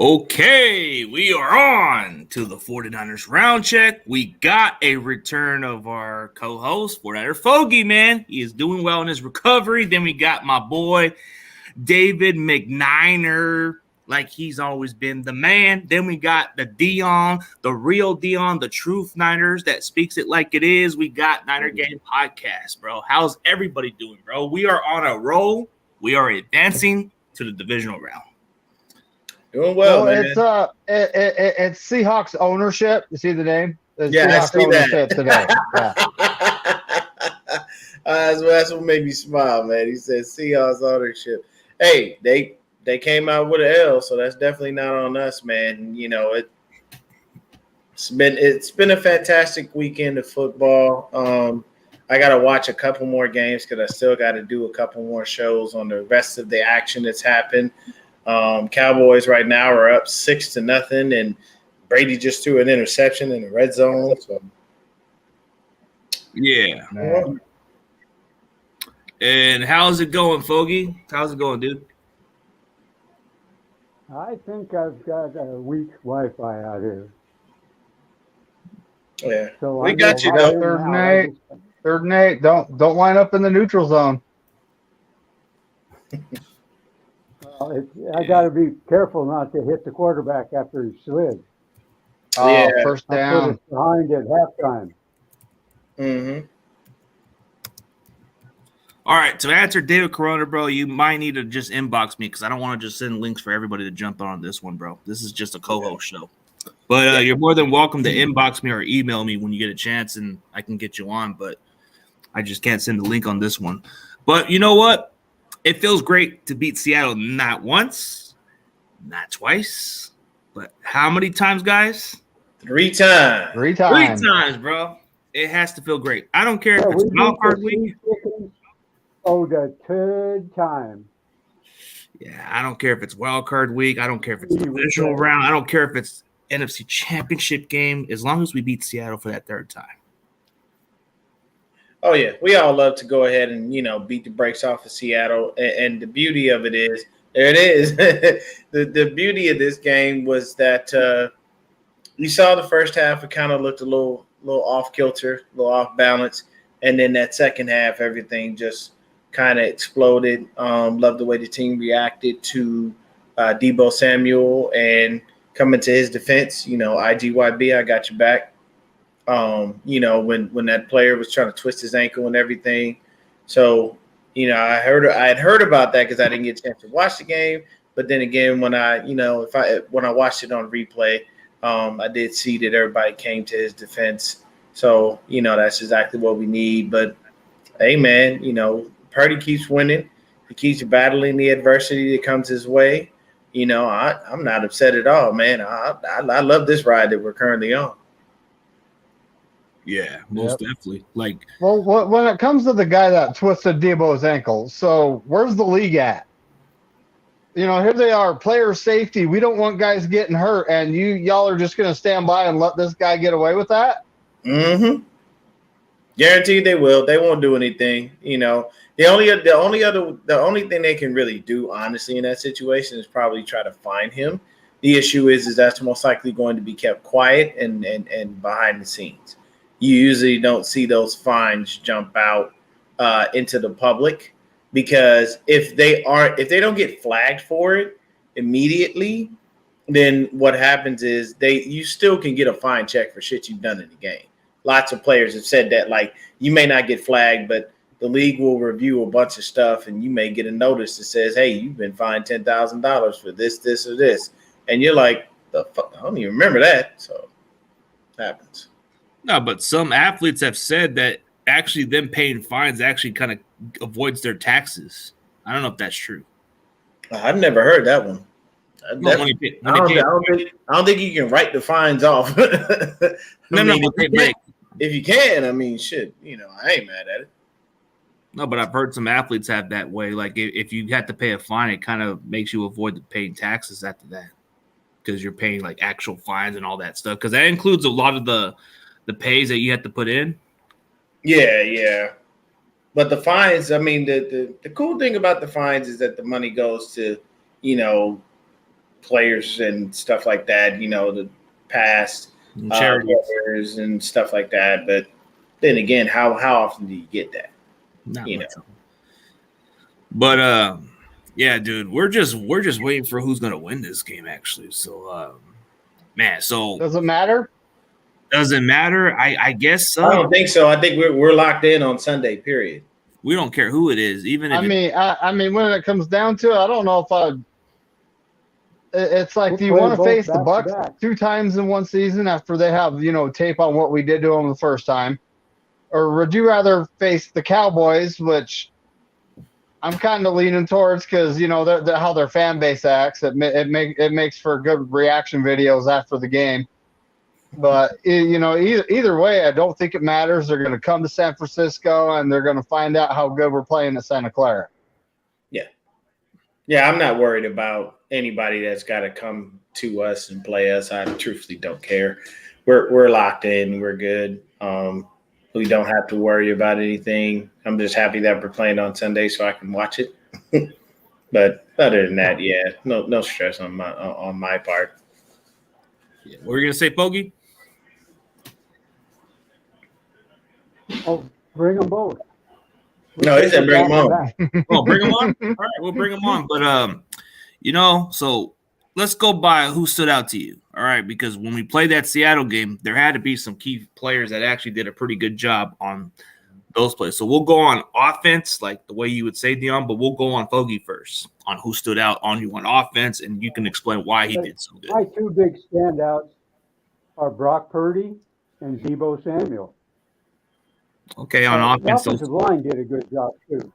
Okay, we are on to the 49ers round check. We got a return of our co-host, 49er Fogey, man. He is doing well in his recovery. Then we got my boy, David McNiner, like he's always been the man. Then we got the Dion, the real Dion, the truth Niners that speaks it like it is. We got Niner Game Podcast, bro. How's everybody doing, bro? We are on a roll. We are advancing to the divisional round. Doing well, man. It's Seahawks ownership. You see the name? It's Yeah, Seahawks ownership today. Yeah. That's what made me smile, man. He said Seahawks ownership. Hey, they came out with an L, so that's definitely not on us, man. You know, it's been a fantastic weekend of football. I got to watch a couple more games because I still got to do a couple more shows on the rest of the action that's happened. Cowboys right now are up 6-0, and Brady just threw an interception in the red zone. So. Yeah. Man. And how's it going, Fogey? How's it going, dude? I think I've got a weak Wi-Fi out here. Yeah, so we got you though. Third and eight. Don't line up in the neutral zone. I got to be careful not to hit the quarterback after he slid. Yeah, first down. Put us behind at halftime. Mm-hmm. All right, to answer David Corona, bro, you might need to just inbox me because I don't want to just send links for everybody to jump on this one, bro. This is just a co-host show. But you're more than welcome to inbox me or email me when you get a chance, and I can get you on. But I just can't send the link on this one. But you know what? It feels great to beat Seattle not once, not twice, but how many times, guys? 3 times. 3 times. 3 times, bro. It has to feel great. I don't care if it's wild card week. Oh, the 3rd time. Yeah, I don't care if it's wild card week. I don't care if it's divisional round. I don't care if it's NFC Championship game. As long as we beat Seattle for that 3rd time. Oh, yeah. We all love to go ahead and, beat the brakes off of Seattle. And the beauty of it is, there it is. the beauty of this game was that you saw the first half, it kind of looked a little off kilter, a little off balance. And then that second half, everything just kind of exploded. Loved the way the team reacted to Deebo Samuel and coming to his defense. IGYB, I got your back. When that player was trying to twist his ankle and everything. So, I had heard about that because I didn't get a chance to watch the game. But then again, when I watched it on replay, I did see that everybody came to his defense. So, that's exactly what we need. But hey, man, Purdy keeps winning. He keeps battling the adversity that comes his way. I'm not upset at all, man. I love this ride that we're currently on. Yeah, most definitely. Well, when it comes to the guy that twisted Deebo's ankle, so where's the league at? Here they are, player safety. We don't want guys getting hurt, and y'all are just going to stand by and let this guy get away with that? Mm-hmm. Guaranteed they will. They won't do anything. The only thing they can really do, honestly, in that situation is probably try to find him. The issue is that's most likely going to be kept quiet and behind the scenes. You usually don't see those fines jump out into the public because if they don't get flagged for it immediately, then what happens is you still can get a fine check for shit you've done in the game. Lots of players have said that, like, you may not get flagged, but the league will review a bunch of stuff and you may get a notice that says, hey, you've been fined $10,000 for this, this, or this. And you're like, the fuck? I don't even remember that. So it happens. No, but some athletes have said that actually them paying fines actually kind of avoids their taxes. I don't know if that's true. I've never heard that one. I don't think you can write the fines off. If you can, shit, I ain't mad at it. No, but I've heard some athletes have that way. Like if you have to pay a fine, it kind of makes you avoid paying taxes after that because you're paying like actual fines and all that stuff. Because that includes a lot of the pays that you have to put in. Yeah. But the fines, the cool thing about the fines is that the money goes to, players and stuff like that, the past players and stuff like that. But then again, how often do you get that? Not much. But yeah, dude, we're just waiting for who's gonna win this game, actually. So so does it matter? Doesn't matter. I guess so. I don't think so. I think we're locked in on Sunday. Period. We don't care who it is, even if I mean, when it comes down to it, I don't know if it's like, do you want to face the Bucks 2 times in one season after they have, tape on what we did to them the first time? Or would you rather face the Cowboys, which I'm kind of leaning towards because, how their fan base acts. It makes for good reaction videos after the game. But, either way, I don't think it matters. They're going to come to San Francisco, and they're going to find out how good we're playing at Santa Clara. Yeah. Yeah, I'm not worried about anybody that's got to come to us and play us. I truthfully don't care. We're locked in. We're good. We don't have to worry about anything. I'm just happy that we're playing on Sunday so I can watch it. But other than that, yeah, no stress on my part. Yeah. What were you going to say, Fogey? Oh, bring them both. No, he said bring them on. Oh, bring them on? All right, we'll bring them on. But, so let's go by who stood out to you. All right, because when we played that Seattle game, there had to be some key players that actually did a pretty good job on those plays. So we'll go on offense, like the way you would say, Dion, but we'll go on Fogey first on who stood out on you on offense, and you can explain why he did so good. My 2 big standouts are Brock Purdy and Deebo Samuel. Okay, on offense, the offensive line did a good job too.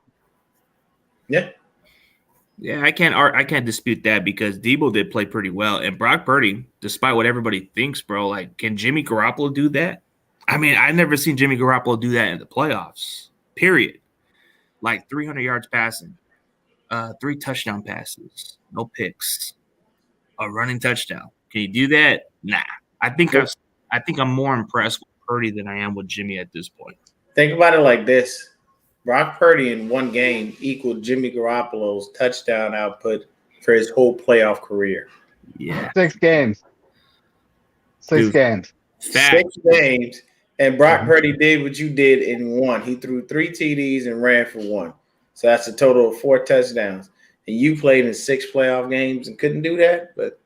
Yeah. Yeah, I can't dispute that because Deebo did play pretty well. And Brock Purdy, despite what everybody thinks, bro, like, can Jimmy Garoppolo do that? I mean, I've never seen Jimmy Garoppolo do that in the playoffs, period. Like 300 yards passing, 3 touchdown passes, no picks, a running touchdown. Can you do that? Nah. I think I'm more impressed with Purdy than I am with Jimmy at this point. Think about it like this. Brock Purdy in one game equaled Jimmy Garoppolo's touchdown output for his whole playoff career. Yeah. 6 games. 6 games. Fact. 6 games. And Brock Purdy did what you did in one. He threw 3 TDs and ran for 1. So that's a total of 4 touchdowns. And you played in 6 playoff games and couldn't do that. But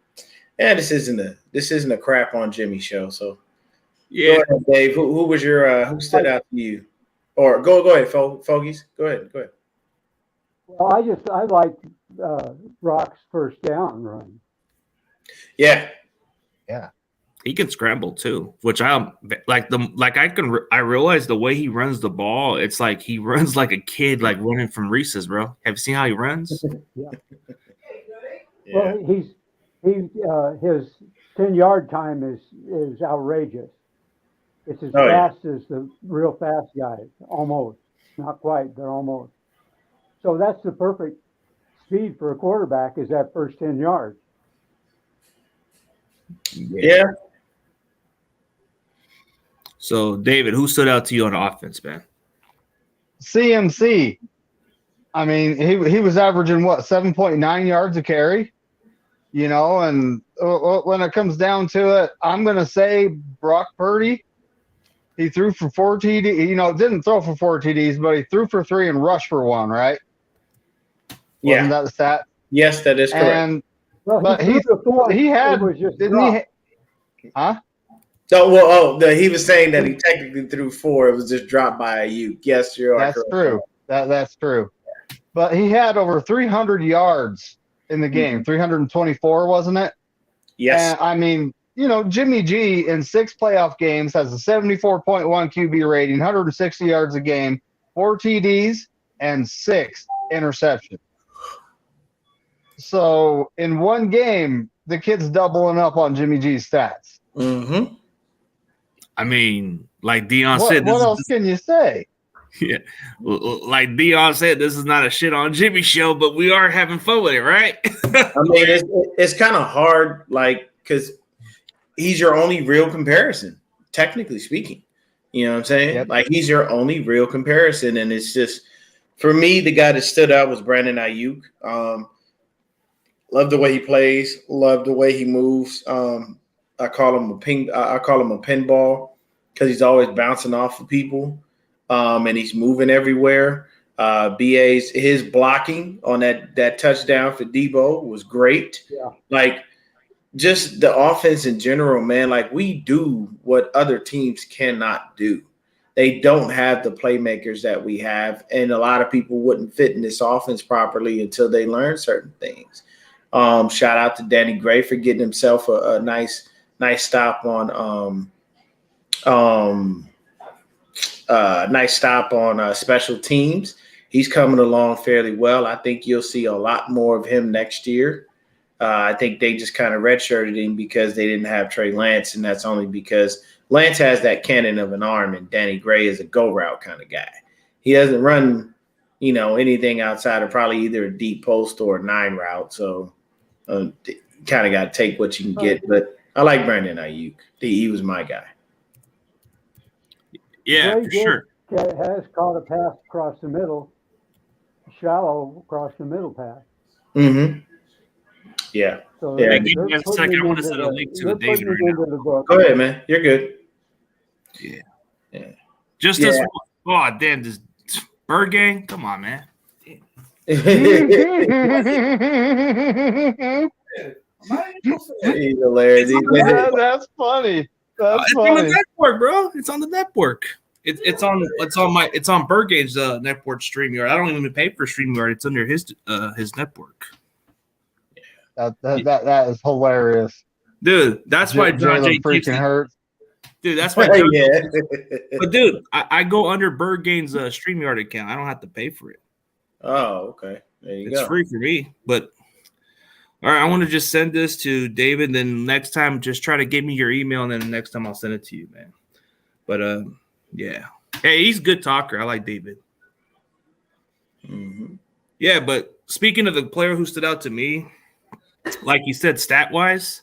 yeah, this isn't a crap on Jimmy show. So yeah, go ahead, Dave. Who was your who stood out to you? Or go ahead, Fogies. Go ahead. Well, I liked Brock's first down run. Yeah. He can scramble too, which I realize the way he runs the ball. It's like he runs like a kid, like running from Reese's, bro. Have you seen how he runs? Yeah. Well, his 10-yard time is outrageous. It's as fast as the real fast guys, almost. Not quite, but almost. So that's the perfect speed for a quarterback is that first 10 yards. Yeah. So, David, who stood out to you on offense, man? CMC. I mean, he was averaging, 7.9 yards a carry? And when it comes down to it, I'm going to say Brock Purdy. He threw for 4 TDs. Didn't throw for 4 TDs, but he threw for 3 and rushed for 1, right? Yeah. Wasn't that the stat? Yes, that is correct. But he had – didn't he – huh? So, he was saying that he technically threw 4. It was just dropped by Ayuk. Yes, you're correct. That's true. That's true. But he had over 300 yards in the game, 324, wasn't it? Yes. And, I mean, Jimmy G in 6 playoff games has a 74.1 QB rating, 160 yards a game, 4 TDs, and 6 interceptions. So in one game, the kid's doubling up on Jimmy G's stats. Mm-hmm. I mean, like Dion said. What else can you say? Yeah. Like Dion said, this is not a shit on Jimmy show, but we are having fun with it, right? I mean, it's kind of hard, because he's your only real comparison, technically speaking. You know what I'm saying? Yep. Like, he's your only real comparison. And it's just, for me, the guy that stood out was Brandon Ayuk. Love the way he plays. Love the way he moves. I call him a pinball because he's always bouncing off of people, and he's moving everywhere. His blocking on that touchdown for Debo was great. Yeah. Like just the offense in general, man. Like we do what other teams cannot do. They don't have the playmakers that we have, and a lot of people wouldn't fit in this offense properly until they learn certain things. Shout out to Danny Gray for getting himself a nice stop on special teams. He's coming along fairly well. I think you'll see a lot more of him next year. I think they just kind of redshirted him because they didn't have Trey Lance, and that's only because Lance has that cannon of an arm, and Danny Gray is a go route kind of guy. He doesn't run, anything outside of probably either a deep post or a 9 route. So kind of got to take what you can get. But I like Brandon Ayuk. He was my guy. Yeah, for sure. Has caught a pass across the middle, shallow across the middle pass. Mm-hmm. Yeah. So yeah. Give me a second. I want to send a link to the David right now. Go ahead, man. You're good. Yeah. This damn, this Bird Gang. Come on, man. He's hilarious. That's funny. That's it's funny. on the network, bro. It's on the network. It's on Bird Gang's network StreamYard. I don't even pay for StreamYard. It's under his network. That is hilarious, dude. That's why John J. freaking hurts. Dude, that's why. But dude, I go under Bird Gang's StreamYard account. I don't have to pay for it. Oh, okay. There you go. It's free for me. But all right, I want to just send this to David. Then next time, just try to give me your email, and then the next time I'll send it to you, man. But yeah. Hey, he's a good talker. I like David. Mm-hmm. Yeah, but speaking of the player who stood out to me, like you said, stat-wise,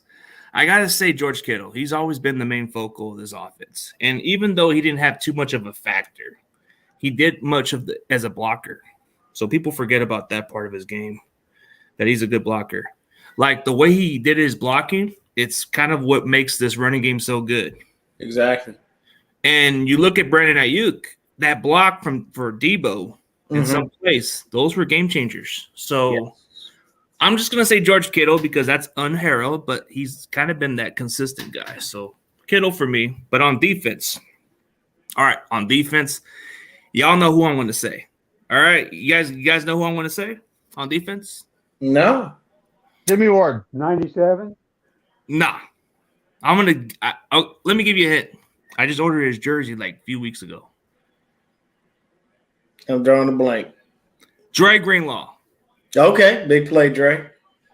I got to say George Kittle. He's always been the main focal of this offense. And even though he didn't have too much of a factor, he did much of as a blocker. So people forget about that part of his game, that he's a good blocker. Like the way he did his blocking, it's kind of what makes this running game so good. Exactly. And you look at Brandon Ayuk, that block for Debo in some place, those were game changers. So I'm just going to say George Kittle because that's unheralded, but he's kind of been that consistent guy. So Kittle for me. But on defense, y'all know who I'm going to say. All right, you guys know who I'm going to say on defense? No. Jimmy Ward. 97? Nah. Let me give you a hint. I just ordered his jersey like a few weeks ago. I'm drawing a blank. Dre Greenlaw. Okay, big play, Dre.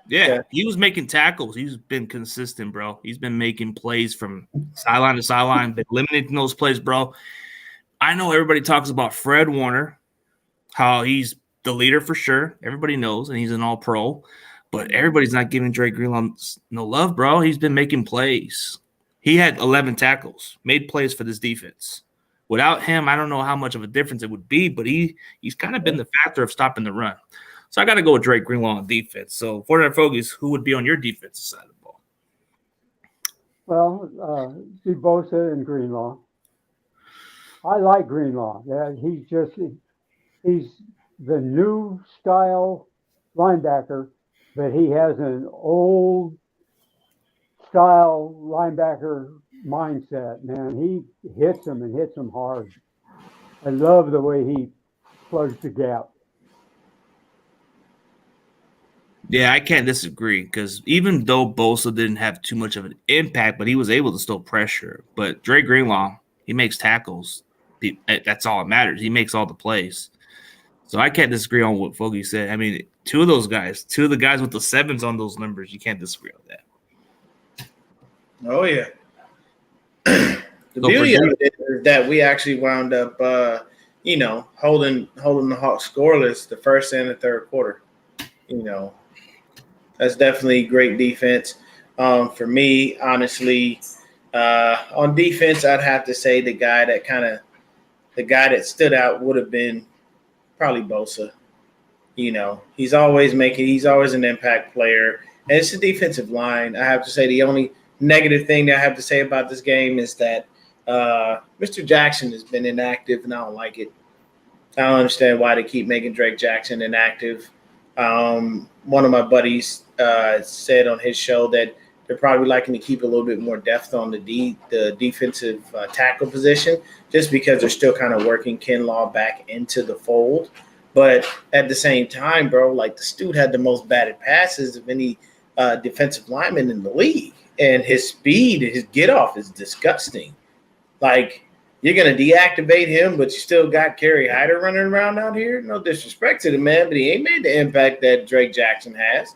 Yeah, he was making tackles. He's been consistent, bro. He's been making plays from sideline to sideline, been eliminating those plays, bro. I know everybody talks about Fred Warner, how he's the leader for sure. Everybody knows, and he's an all-pro. But everybody's not giving Dre Greenlaw no love, bro. He's been making plays. He had 11 tackles, made plays for this defense. Without him, I don't know how much of a difference it would be, but he's kind of been the factor of stopping the run. So I got to go with Drake Greenlaw on defense. So, 49 Fogies, who would be on your defensive side of the ball? Well, see Bosa and Greenlaw. I like Greenlaw. Yeah, he's the new style linebacker, but he has an old style linebacker mindset, man. He hits them and hits them hard. I love the way he plugs the gap. Yeah, I can't disagree because even though Bosa didn't have too much of an impact, but he was able to still pressure. But Dre Greenlaw, he makes tackles. That's all that matters. He makes all the plays. So I can't disagree on what Fogey said. I mean, two of the guys with the 7s on those numbers, you can't disagree on that. Oh, yeah. The beauty of it is that we actually wound up, holding the Hawks scoreless the first and the third quarter. That's definitely great defense. For me, honestly, on defense, I'd have to say the guy that stood out would have been probably Bosa. He's always an impact player. And it's the defensive line. I have to say the only negative thing that I have to say about this game is that Mr. Jackson has been inactive, and I don't like it. I don't understand why they keep making Drake Jackson inactive. One of my buddies said on his show that they're probably liking to keep a little bit more depth on the defensive tackle position, just because they're still kind of working Kinlaw back into the fold. But at the same time, bro, like, this dude had the most batted passes of any defensive lineman in the league, and his speed, his get off is disgusting. Like, you're going to deactivate him, but you still got Kerry Hyder running around out here? No disrespect to the man, but he ain't made the impact that Drake Jackson has.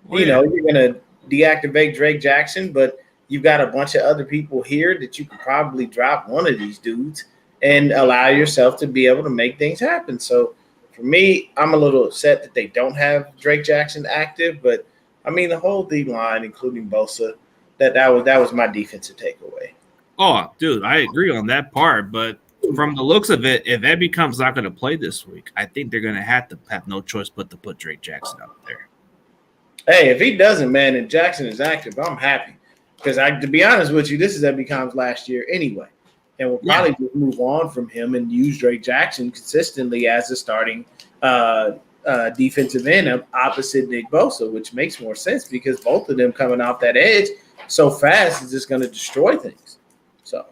You're going to deactivate Drake Jackson, but you've got a bunch of other people here that you could probably drop one of these dudes and allow yourself to be able to make things happen. So for me, I'm a little upset that they don't have Drake Jackson active, but I mean, the whole D line, including Bosa, that was my defensive takeaway. Oh, dude, I agree on that part. But from the looks of it, if Ebby comes not going to play this week, I think they're going to have no choice but to put Drake Jackson out there. Hey, if he doesn't, man, and Jackson is active, I'm happy. Because to be honest with you, this is Ebby Combs last year anyway. And we'll probably just move on from him and use Drake Jackson consistently as a starting defensive end opposite Nick Bosa, which makes more sense because both of them coming off that edge so fast is just going to destroy things. So,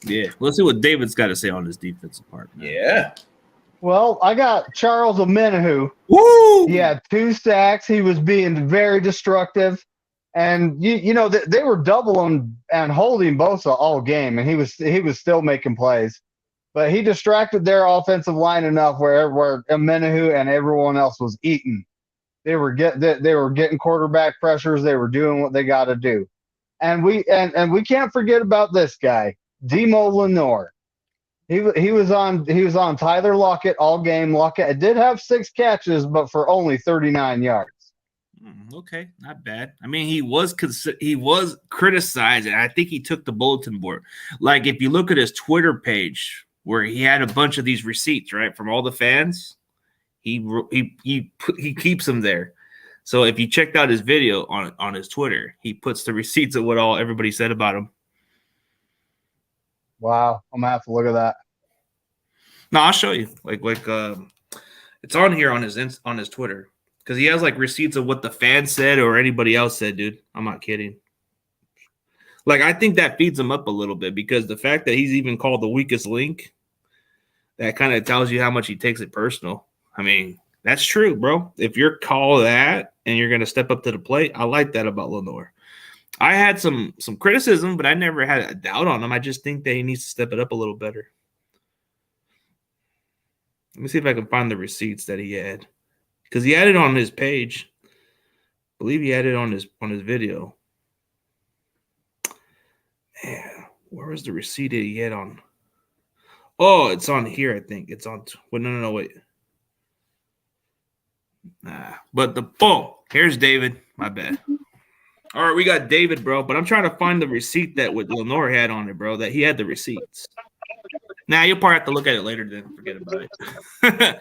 yeah, let's see what David's got to say on his defensive part. Man. Yeah. Well, I got Charles Omenihu. Woo! He had 2 sacks. He was being very destructive. And, they were doubling and holding Bosa all game, and he was still making plays. But he distracted their offensive line enough where Omenihu and everyone else was eating. They were getting quarterback pressures. They were doing what they got to do. And we can't forget about this guy, Demo Lenore. He was on Tyler Lockett all game. Lockett did have 6 catches, but for only 39 yards. Okay, not bad. I mean, he was criticized, and I think he took the bulletin board. Like, if you look at his Twitter page, where he had a bunch of these receipts, right, from all the fans, he keeps them there. So if you checked out his video on his Twitter, he puts the receipts of what everybody said about him. Wow, I'm gonna have to look at that. No, I'll show you. Like it's on here on his Twitter. Because he has, like, receipts of what the fans said or anybody else said, dude. I'm not kidding. Like, I think that feeds him up a little bit because the fact that he's even called the weakest link, that kind of tells you how much he takes it personal. I mean, that's true, bro. If you're called that and you're going to step up to the plate, I like that about Lenore. I had some criticism, but I never had a doubt on him. I just think that he needs to step it up a little better. Let me see if I can find the receipts that he had. Because he had it on his page. I believe he had it on his video. Man, where was the receipt that he had on? Oh, it's on here, I think. It's on. No, wait. But here's David. My bad. All right, we got David, bro. But I'm trying to find the receipt that what Lenore had on it, bro. That he had the receipts. You'll probably have to look at it later. Then forget about it.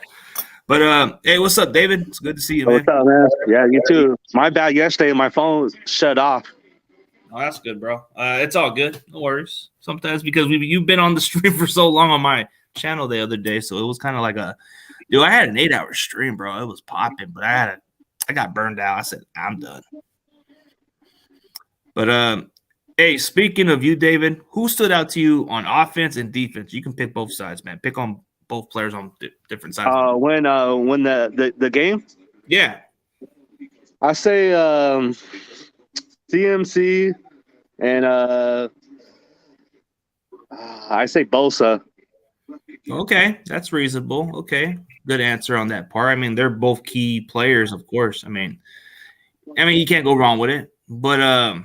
But, hey, what's up, David? It's good to see you, man. What's up, man? Yeah, you too. My bad yesterday. My phone shut off. Oh, that's good, bro. It's all good. No worries. Sometimes because you've been on the stream for so long on my channel the other day, so it was kind of like I had an 8-hour stream, bro. It was popping, but I got burned out. I said, I'm done. But, hey, speaking of you, David, who stood out to you on offense and defense? You can pick both sides, man. Pick on both players on different sides. When the game? Yeah. I say CMC and I say Bosa. Okay, that's reasonable. Okay, good answer on that part. I mean, they're both key players, of course. I mean, you can't go wrong with it. But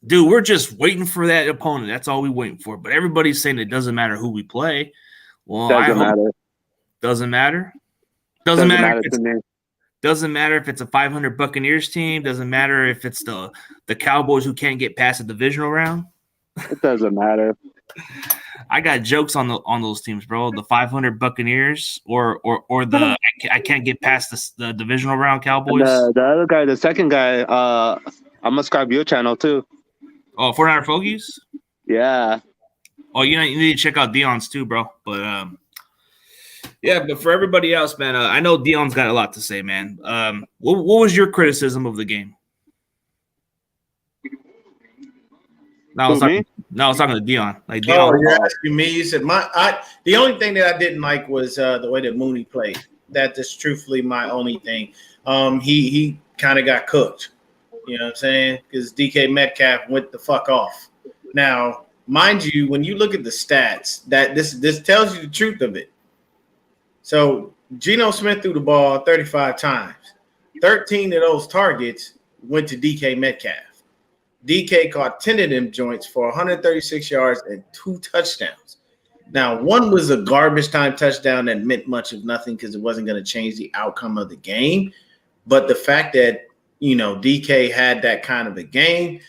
dude, we're just waiting for that opponent. That's all we're waiting for. But everybody's saying it doesn't matter who we play. Well, doesn't matter. Doesn't matter. Doesn't matter to me. Doesn't matter if it's a 500 Buccaneers team. Doesn't matter if it's the Cowboys who can't get past the divisional round. It doesn't matter. I got jokes on those teams, bro. The 500 Buccaneers or the I can't get past the divisional round Cowboys. The other guy, the second guy, I'm gonna subscribe to your channel too. Oh, 49er Fogies? Yeah. Oh, you need to check out Dion's too, bro. But yeah, but for everybody else, man, I know Dion's got a lot to say, man. What was your criticism of the game? No, I was talking to Dion. Like Dion. Oh, you're asking me. You said the only thing that I didn't like was the way that Mooney played. That is truthfully my only thing. He kind of got cooked. You know what I'm saying? Because DK Metcalf went the fuck off. Now, mind you, when you look at the stats, that this tells you the truth of it. So Geno Smith threw the ball 35 times. 13 of those targets went to DK Metcalf. DK caught 10 of them joints for 136 yards and 2 touchdowns. Now, one was a garbage time touchdown that meant much of nothing because it wasn't going to change the outcome of the game. But the fact that, DK had that kind of a game,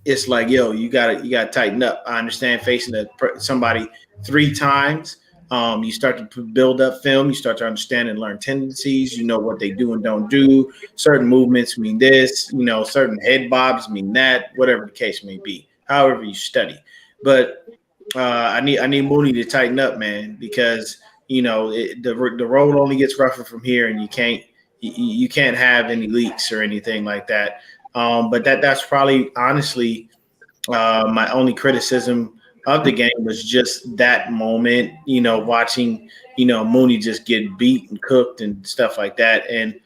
it's like, yo, you gotta tighten up. I understand facing somebody 3 times. You start to build up film. You start to understand and learn tendencies. You know what they do and don't do. Certain movements mean this. Certain head bobs mean that. Whatever the case may be. However you study. But I need Mooney to tighten up, man, because the road only gets rougher from here, and you can't have any leaks or anything like that. But that's probably honestly my only criticism of the game was just that moment, watching, Mooney just get beat and cooked and stuff like that. And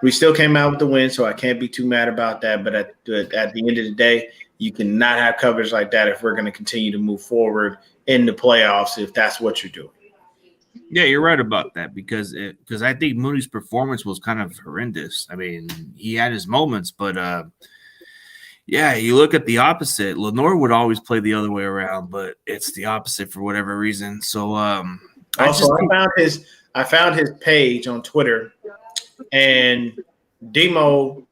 we still came out with the win, so I can't be too mad about that. But at the end of the day, you cannot have coverage like that if we're going to continue to move forward in the playoffs, if that's what you're doing. Yeah, you're right about that because I think Mooney's performance was kind of horrendous. I mean, he had his moments, but yeah, you look at the opposite. Lenore would always play the other way around, but it's the opposite for whatever reason. So I found his page on Twitter, and Demo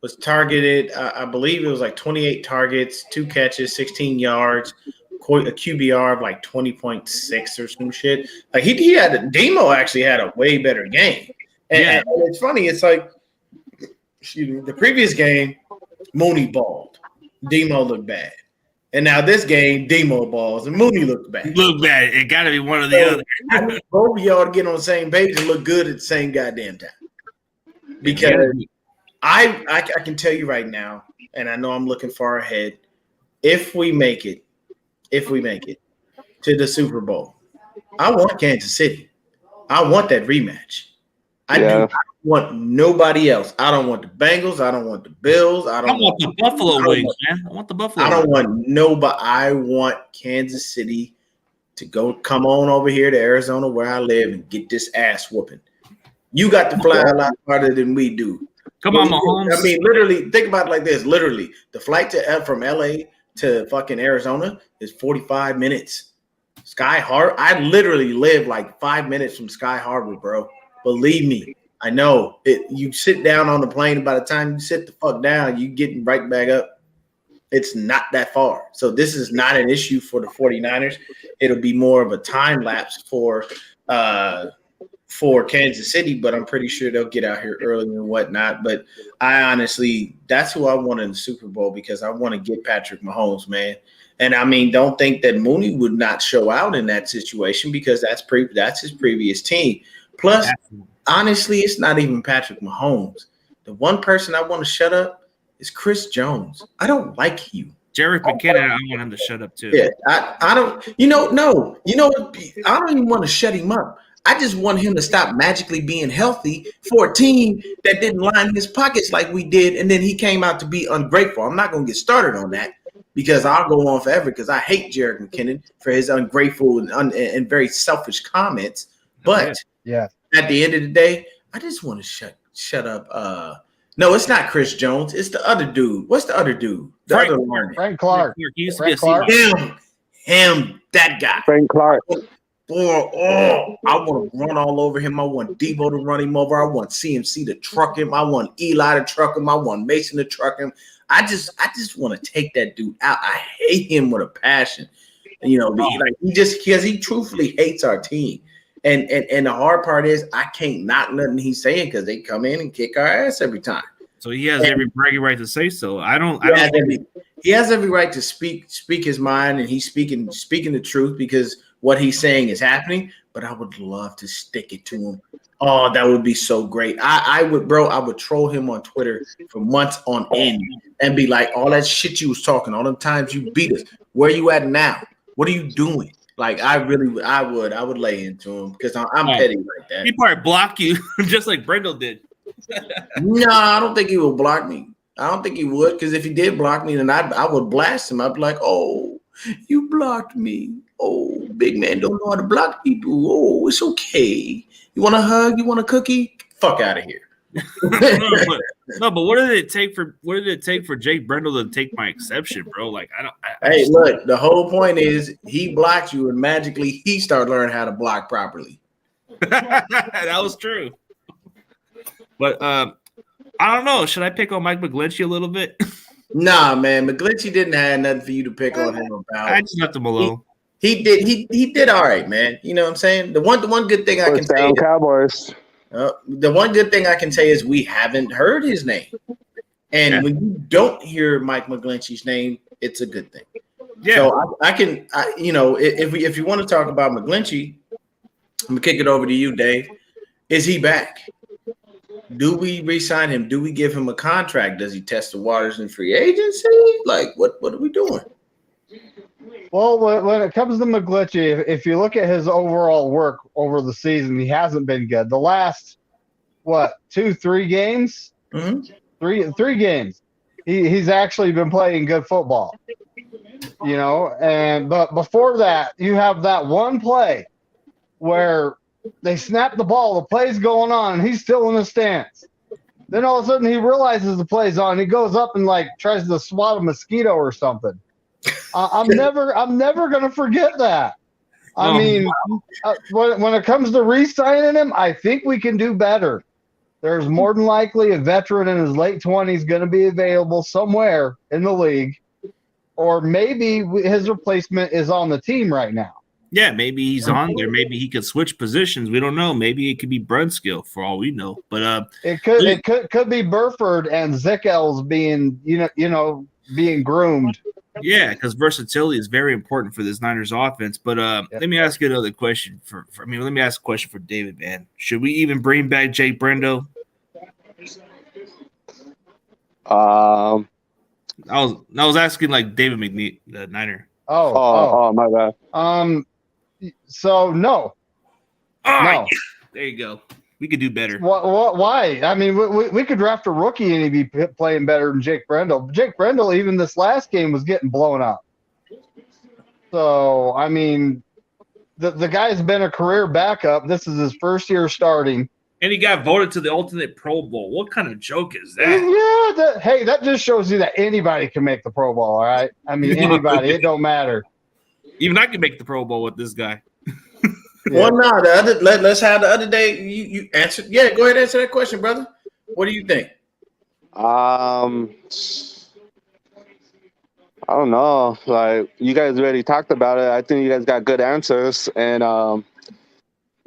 was targeted. I believe it was like 28 targets, 2 catches, 16 yards, a QBR of like 20.6 or some shit. Like Demo actually had a way better game. And it's funny. It's like, the previous game, Mooney balled. Demo looked bad. And now this game, Demo balls and Mooney looked bad. It got to be one or the other. Both of y'all to get on the same page and look good at the same goddamn time. Because I can tell you right now, and I know I'm looking far ahead, if we make it to the Super Bowl, I want Kansas City. I want that rematch. I do. Want nobody else. I don't want the Bengals. I don't want the Bills. I want the Buffalo Wings, man. I want the Buffalo. I don't want nobody. I want Kansas City to come on over here to Arizona where I live and get this ass whooping. You got to fly a lot farther than we do. Come on, Mahomes. I mean, literally, think about it like this. Literally, the flight from LA to fucking Arizona is 45 minutes. Sky Harbor. I literally live like 5 minutes from Sky Harbor, bro. Believe me. I know it. You sit down on the plane, and by the time you sit the fuck down, you getting right back up. It's not that far. So this is not an issue for the 49ers. It'll be more of a time lapse for Kansas City, but I'm pretty sure they'll get out here early and whatnot. But I honestly, that's who I want in the Super Bowl because I want to get Patrick Mahomes, man. And I mean, don't think that Mooney would not show out in that situation because that's his previous team. Plus, honestly, it's not even Patrick Mahomes. The one person I want to shut up is Chris Jones. I don't like you. Jerick McKinnon, I want him to shut up too. Yeah, I don't. No. I don't even want to shut him up. I just want him to stop magically being healthy for a team that didn't line his pockets like we did, and then he came out to be ungrateful. I'm not going to get started on that because I'll go on forever because I hate Jerick McKinnon for his ungrateful and very selfish comments. But at the end of the day, I just want to shut up. No, it's not Chris Jones. It's the other dude. What's the other dude? Frank Clark. He used to be a Clark. Him, that guy. Frank Clark. I want to run all over him. I want Debo to run him over. I want CMC to truck him. I want Eli to truck him. I want Mason to truck him. I just want to take that dude out. I hate him with a passion. You know, he truthfully hates our team. And the hard part is I can't knock nothing he's saying because they come in and kick our ass every time. So he has every bragging right to say so. He has every right to speak his mind, and he's speaking the truth because what he's saying is happening. But I would love to stick it to him. Oh, that would be so great. I would troll him on Twitter for months on end and be like, all that shit you was talking, all them times you beat us. Where you at now? What are you doing? Like, I would lay into him because I'm petty like that. He probably block you just like Brendel did. No, I don't think he will block me. I don't think he would, because if he did block me, then I would blast him. I'd be like, "Oh, you blocked me. Oh, big man don't know how to block people. Oh, it's okay. You want a hug? You want a cookie? Fuck out of here." No, but what did it take for Jake Brendel to take my exception, bro? Like, look, the whole point is he blocked you, and magically he started learning how to block properly. That was true. But I don't know. Should I pick on Mike McGlinchey a little bit? Nah, man. McGlinchey didn't have nothing for you to pick on him about. I just left him alone. He did all right, man. You know what I'm saying? The one good thing I can say is, Cowboys. The one good thing I can say is we haven't heard his name. And when you don't hear Mike McGlinchey's name, it's a good thing. Yeah. So if you want to talk about McGlinchey, I'm gonna kick it over to you, Dave. Is he back? Do we re-sign him? Do we give him a contract? Does he test the waters in free agency? Like, what are we doing? Well, when it comes to McGlinchey, if you look at his overall work over the season, he hasn't been good. The last, 2-3 games? Mm-hmm. Three games. He's actually been playing good football. You know, but before that, you have that one play where they snap the ball, the play's going on, and he's still in the stance. Then all of a sudden he realizes the play's on. He goes up and tries to swat a mosquito or something. I'm never gonna forget that. I mean, when it comes to re-signing him, I think we can do better. There's more than likely a veteran in his late 20s going to be available somewhere in the league, or maybe his replacement is on the team right now. Yeah, maybe he's on there. Maybe he could switch positions. We don't know. Maybe it could be Brunskill for all we know. But it could be Burford and Zickels being being groomed. Yeah, because versatility is very important for this Niners offense. But let me ask you another question. Let me ask a question for David, man. Should we even bring back Jake Brendel? I was asking like David McNeil, the Niner. Oh, my bad. So no. Oh, no. There you go. We could do better. Why? I mean, we could draft a rookie and he'd be playing better than Jake Brendel. Jake Brendel, even this last game, was getting blown up. So, I mean, the guy's been a career backup. This is his first year starting. And he got voted to the Ultimate Pro Bowl. What kind of joke is that? Yeah, that just shows you that anybody can make the Pro Bowl, all right? I mean, anybody. It don't matter. Even I can make the Pro Bowl with this guy. Yeah. Well, no, let's have the other day. You answered. Yeah, go ahead and answer that question, brother. What do you think? I don't know. Like, you guys already talked about it. I think you guys got good answers, and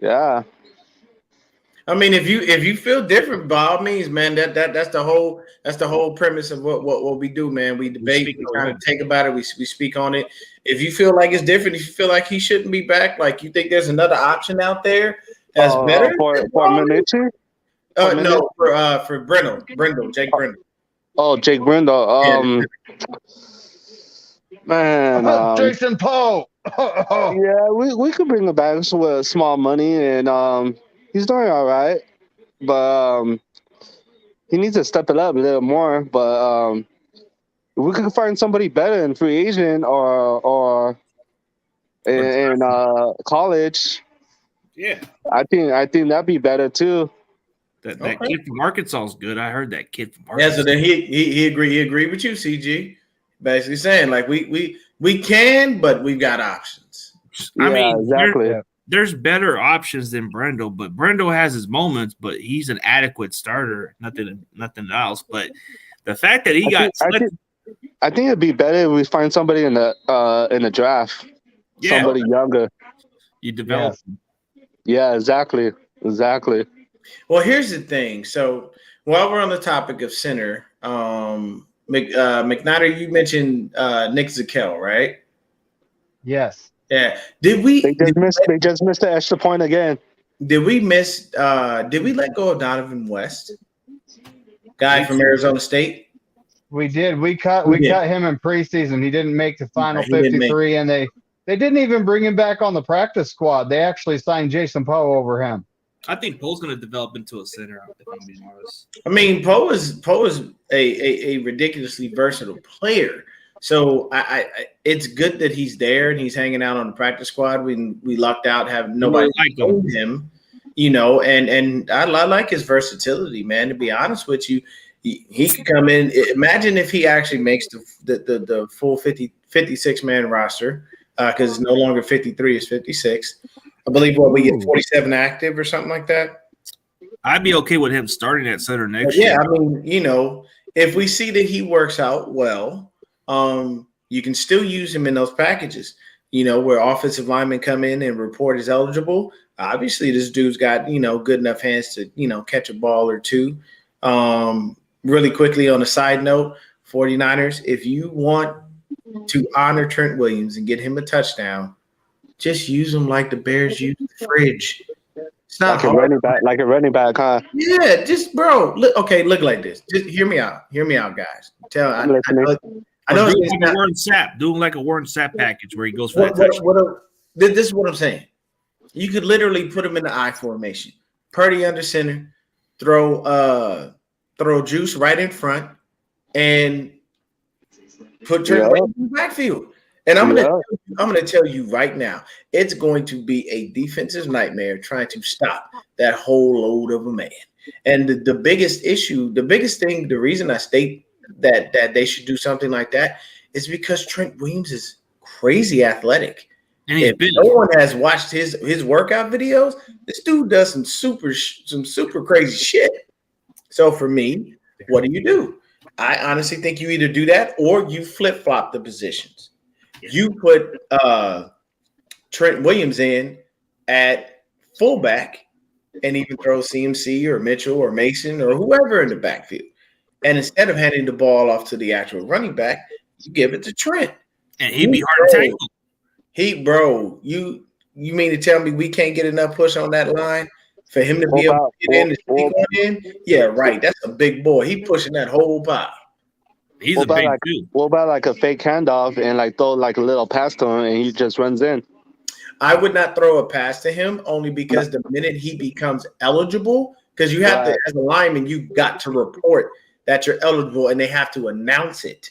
yeah. I mean, if you feel different, by all means, man. That's the whole premise of what we do, man. We debate, we kind of take about it, we speak on it. If you feel like it's different, if you feel like he shouldn't be back, like you think there's another option out there that's better for Minichi? No, for Brendel, Jake Brendel. Oh, Jake Brendel. Man, Jason Poe. Yeah, we could bring him back with small money, and he's doing all right, but he needs to step it up a little more. But we could find somebody better in free agent or in college. Yeah, I think that'd be better too. That kid from Arkansas is good. I heard that kid from Arkansas. Yeah, so then he agreed with you, CG. Basically saying like we can, but we've got options. I mean, exactly. There's better options than Brendel, but Brendel has his moments, but he's an adequate starter. Nothing else. But the fact that I think it'd be better if we find somebody in the draft. Yeah. somebody younger. You develop. Yeah, exactly. Well, here's the thing. So while we're on the topic of center, McNider, you mentioned Nick Zakel, right? Yes. Yeah. Did we They just missed the extra point again. did we let go of Donovan West? Guy from Arizona State? We did. We cut him in preseason. He didn't make the final He didn't 53, and they didn't even bring him back on the practice squad. They actually signed Jason Poe over him. I think Poe's going to develop into a center, if I'm being honest. I mean, Poe is a ridiculously versatile player. So it's good that he's there and he's hanging out on the practice squad. We lucked out having nobody like him, you know, and I like his versatility, man. To be honest with you, he could come in. Imagine if he actually makes the full 56 man roster, because it's no longer 53, it's 56. I believe we get 47 active or something like that. I'd be okay with him starting at center next year. Yeah, I mean, you know, if we see that he works out well, you can still use him in those packages, you know, where offensive linemen come in and report as eligible. Obviously, this dude's got, you know, good enough hands to, you know, catch a ball or two. Really quickly on a side note, 49ers, if you want to honor Trent Williams and get him a touchdown, just use him like the Bears use the fridge. It's not like a running back, huh? Yeah, just bro. Look like this. Just hear me out, guys. I know it's like a Warren Sapp. Do like a Warren Sapp package where he goes for that touchdown. This is what I'm saying. You could literally put him in the I formation. Purdy under center, throw Juice right in front, and put Trent Williams in the backfield. And I'm gonna tell you right now, it's going to be a defensive nightmare trying to stop that whole load of a man. And the biggest issue, the biggest thing, the reason I state that they should do something like that is because Trent Williams is crazy athletic. And if no one has watched his workout videos, this dude does some super crazy shit. So for me, what do? I honestly think you either do that or you flip-flop the positions. You put Trent Williams in at fullback and even throw CMC or Mitchell or Mason or whoever in the backfield. And instead of handing the ball off to the actual running back, you give it to Trent. And he'd be hard to tackle. You mean to tell me we can't get enough push on that line for him to be able to get in and sneak on in? Yeah, right. That's a big boy. He pushing that whole pile. He's a big dude. What about like a fake handoff and like throw like a little pass to him and he just runs in? I would not throw a pass to him only because the minute he becomes eligible, because you have to, as a lineman, you've got to report that you're eligible and they have to announce it.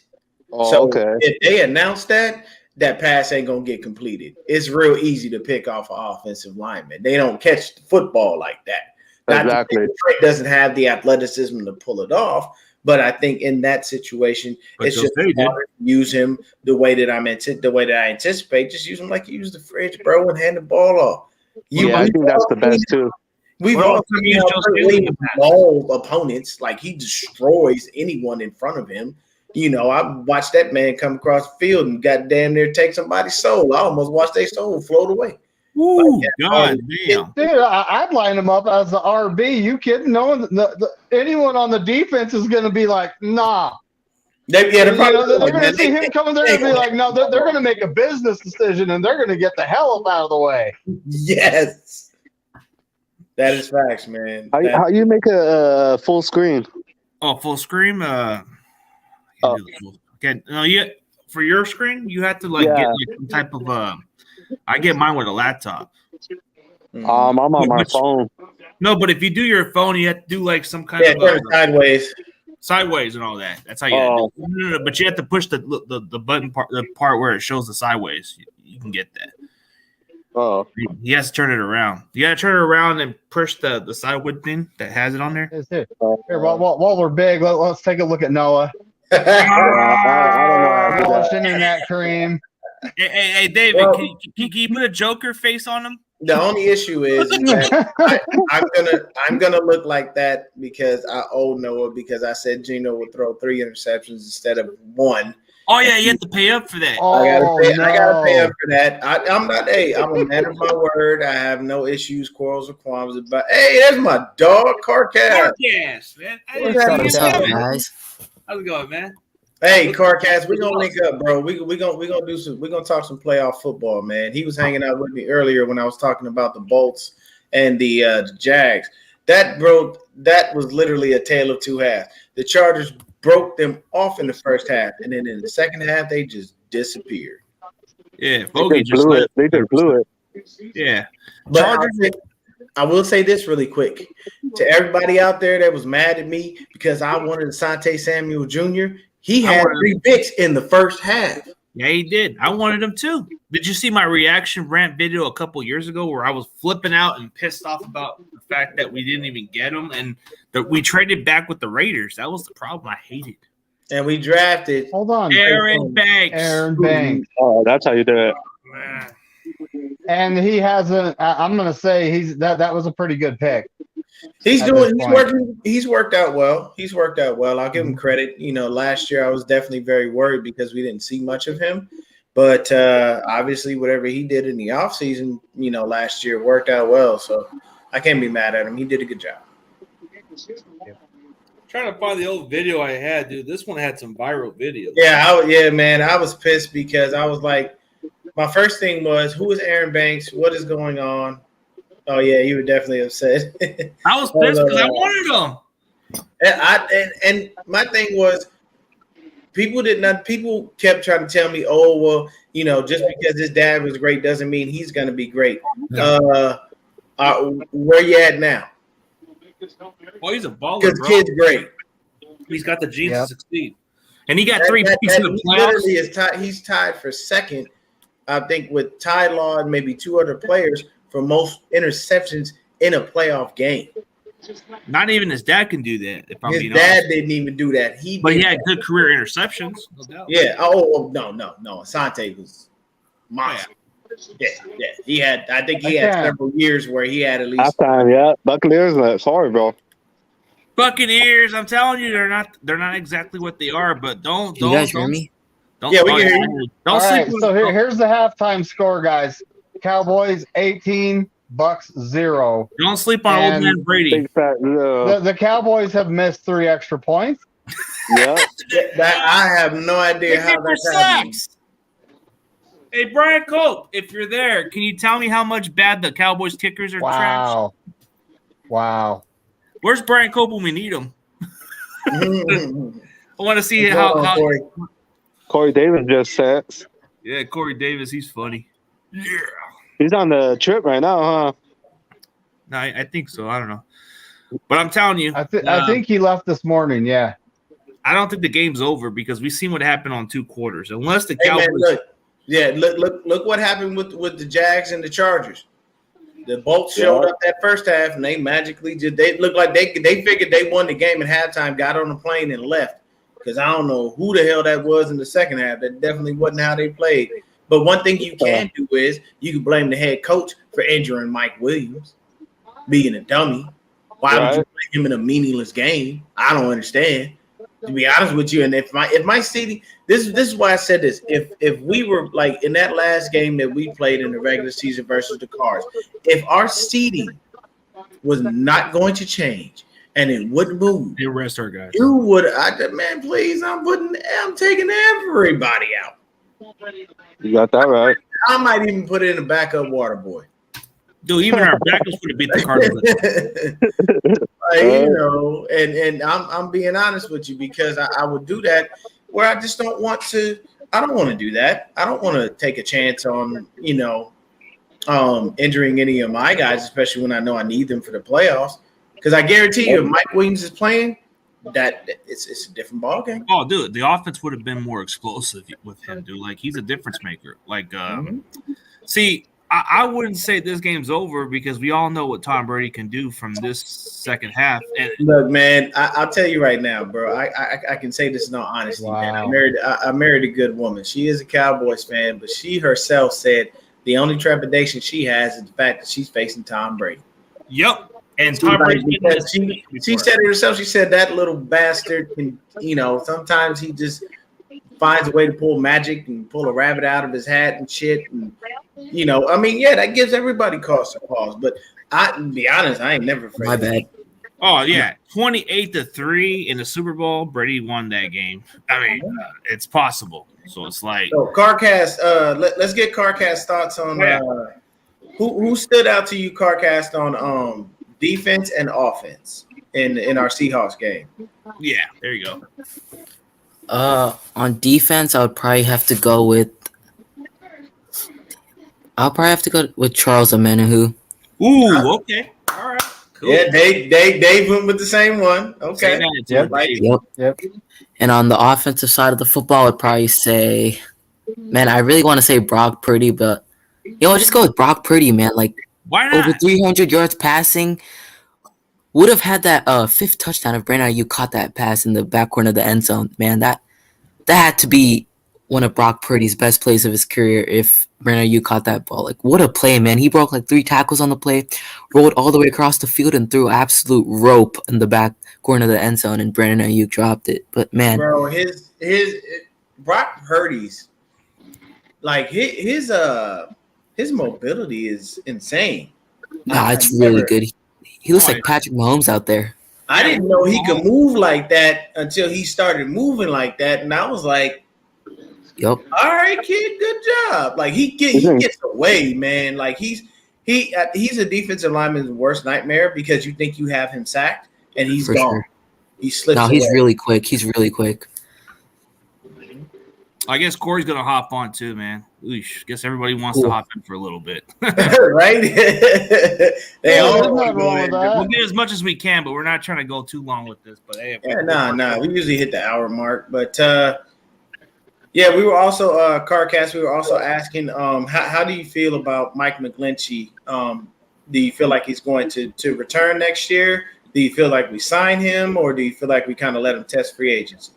If they announce that pass ain't gonna get completed. It's real easy to pick off an offensive lineman. They don't catch the football like that. Trent doesn't have the athleticism to pull it off. But I think in that situation, it's just harder to use him the way that I anticipate. Just use him like you use the fridge, bro, and hand the ball off. I think that's the best too. We've all seen ball opponents, like he destroys anyone in front of him. You know, I watched that man come across the field and got damn near take somebody's soul. I almost watched their soul float away. Ooh, God damn. Dude, I'd line him up as the RB. You kidding? Knowing anyone on the defense is going to be like, nah. They're going to see him coming there and be like, no, they're going to make a business decision and they're going to get the hell up out of the way. Yes. That is facts, man. How you make a full screen? Oh, full screen? Okay. No, for your screen, you have to get some type of I get mine with a laptop. I'm on my phone. No, but if you do your phone, you have to do like some kind of sideways and all that. That's how you do it. No, but you have to push the button part, the part where it shows the sideways. You can get that. Oh, he has to turn it around. You got to turn it around and push the sideways thing that has it on there. Here, while we're big, let's take a look at Noah. I don't know. Internet cream. Hey, David, can you put a Joker face on him? The only issue is that I'm gonna look like that because I owe Noah because I said Geno would throw 3 interceptions instead of 1, Oh yeah, you have to pay up for that. Oh, I gotta pay up no. for that. I'm not. Hey, I'm a man of my word. I have no issues, quarrels, or qualms about. Hey, there's my dog, Carcast. Carcast, man. I What's didn't up, see what's you up, coming. guys? How's it going, man? Hey, Carcast, we're gonna link up, bro. We're gonna do some. We're gonna talk some playoff football, man. He was hanging out with me earlier when I was talking about the Bolts and the Jags. That was literally a tale of two halves. The Chargers broke them off in the first half, and then in the second half, they just disappeared. Yeah, They Bogey just blew it. They just blew it. Yeah, But Chargers. I will say this really quick to everybody out there that was mad at me because I wanted Asante Samuel Jr. He had 3 picks in the first half. Yeah, he did. I wanted him too. Did you see my reaction rant video a couple years ago where I was flipping out and pissed off about the fact that we didn't even get him and that we traded back with the Raiders? That was the problem I hated. And we drafted. Hold on. Aaron Banks. Aaron Banks. Oh, that's how you do it. Man. And he hasn't. I'm going to say that was a pretty good pick. He's worked out well. He's worked out well. I'll give him credit. You know, last year I was definitely very worried because we didn't see much of him. But obviously, whatever he did in the offseason, you know, last year worked out well. So I can't be mad at him. He did a good job. Trying to find the old video I had, dude. This one had some viral videos. Yeah, man. I was pissed because I was like, my first thing was, who is Aaron Banks? What is going on? Oh yeah, you were definitely upset. I was pissed because I wanted him. And my thing was, people kept trying to tell me, oh well, you know, just because his dad was great doesn't mean he's gonna be great. Where you at now? Well, he's a baller, Because bro. kid's great. He's got the genes Yep. to succeed. And he got 3 picks in the playoffs. He's tied for second, I think, with Ty Law and maybe 2 other players for most interceptions in a playoff game. Not even his dad can do that. If I'm His being dad honest. didn't even do that. But he did had that. good career interceptions, no doubt. Yeah. Oh no. Asante was monster. Yeah. He had. I think he had several years where he had at least. Last time, yeah. Buccaneers, sorry, bro. Buccaneers, I'm telling you, they're not exactly what they are. But don't You guys hear me? Don't, Yeah, we can hear you. Don't All sleep. right, so here's the halftime score, guys. Cowboys 18, Bucks 0. Don't sleep on old man Brady. Big fat, The Cowboys have missed 3 extra points. yeah. That I have no idea how that's happening. Hey, Brian Cope, if you're there, can you tell me how much bad the Cowboys kickers are trash? Wow. Where's Brian Cope when we need him? I want to see What's how going on, Corey? Corey Davis just says. Yeah, Corey Davis, he's funny. Yeah. He's on the trip right now, huh? No, I think so. I don't know. But I'm telling you. I think he left this morning, yeah. I don't think the game's over because we've seen what happened on 2 quarters. Unless the Hey, Cowboys. man, look what happened with the Jags and the Chargers. The Bolts showed up that first half, and they magically they looked like they figured they won the game at halftime, got on the plane, and left. Because I don't know who the hell that was in the second half. That definitely wasn't how they played. But one thing you can do is you can blame the head coach for injuring Mike Williams, being a dummy. Why would you play him in a meaningless game? I don't understand. To be honest with you, and if my seeding, this is why I said this. If we were like in that last game that we played in the regular season versus the Cards, if our seeding was not going to change and it wouldn't move, They rest our guys. you would. Man, please, I'm taking everybody out. You got that right. I might even put in a backup water boy. Dude, even our backups would have beat the Cardinals. You know, and I'm being honest with you because I would do that where I just don't want to. I don't want to do that. I don't want to take a chance on injuring any of my guys, especially when I know I need them for the playoffs. Because I guarantee you, if Mike Williams is playing, that it's a different ball game. Oh, dude, the offense would have been more explosive with him, dude. Like, he's a difference maker. Like, see, I wouldn't say this game's over because we all know what Tom Brady can do from this second half. And look, man, I'll tell you right now, bro. I can say this in all honesty, man. I married a good woman. She is a Cowboys fan, but she herself said the only trepidation she has is the fact that she's facing Tom Brady. Yep. And Tom Brady, she said it herself. She said that little bastard can, sometimes he just finds a way to pull magic and pull a rabbit out of his hat and shit. And, that gives everybody cause for pause. But to be honest, I ain't never afraid. My bad. Oh yeah, 28-3 in the Super Bowl. Brady won that game. I mean, it's possible. So it's like, so Carcast. Let's get Carcast thoughts on who stood out to you, Carcast, on defense and offense in our Seahawks game. Yeah, there you go. On defense, I would probably have to go with. Charles Omenihu. Ooh, okay, all right. Cool. Yeah, Dave went with the same one. Okay. Yep. And on the offensive side of the football, I'd probably say, man, I really want to say Brock Purdy, but just go with Brock Purdy, man. Like, why not? Over 300 yards passing. Would have had that fifth touchdown if Brandon Ayuk caught that pass in the back corner of the end zone. Man, that had to be one of Brock Purdy's best plays of his career if Brandon Ayuk caught that ball. Like, what a play, man. He broke like 3 tackles on the play, rolled all the way across the field, and threw absolute rope in the back corner of the end zone, and Brandon Ayuk dropped it. But, man. Bro, his Brock Purdy's, like, his mobility is insane. Nah, it's really good. He looks like Patrick Mahomes out there. I didn't know he could move like that until he started moving like that, and I was like, "Yep, all right, kid, good job." Like he gets away, man. Like he's a defensive lineman's worst nightmare because you think you have him sacked and he's gone. Sure. He slips. No, he's really quick. He's really quick. I guess Corey's gonna hop on too, man. Oosh, guess everybody wants to hop in for a little bit, right? We'll get as much as we can, but we're not trying to go too long with this. But hey, we usually hit the hour mark. But we were also Carcast. We were also asking, how do you feel about Mike McGlinchey? Do you feel like he's going to return next year? Do you feel like we sign him, or do you feel like we kind of let him test free agency?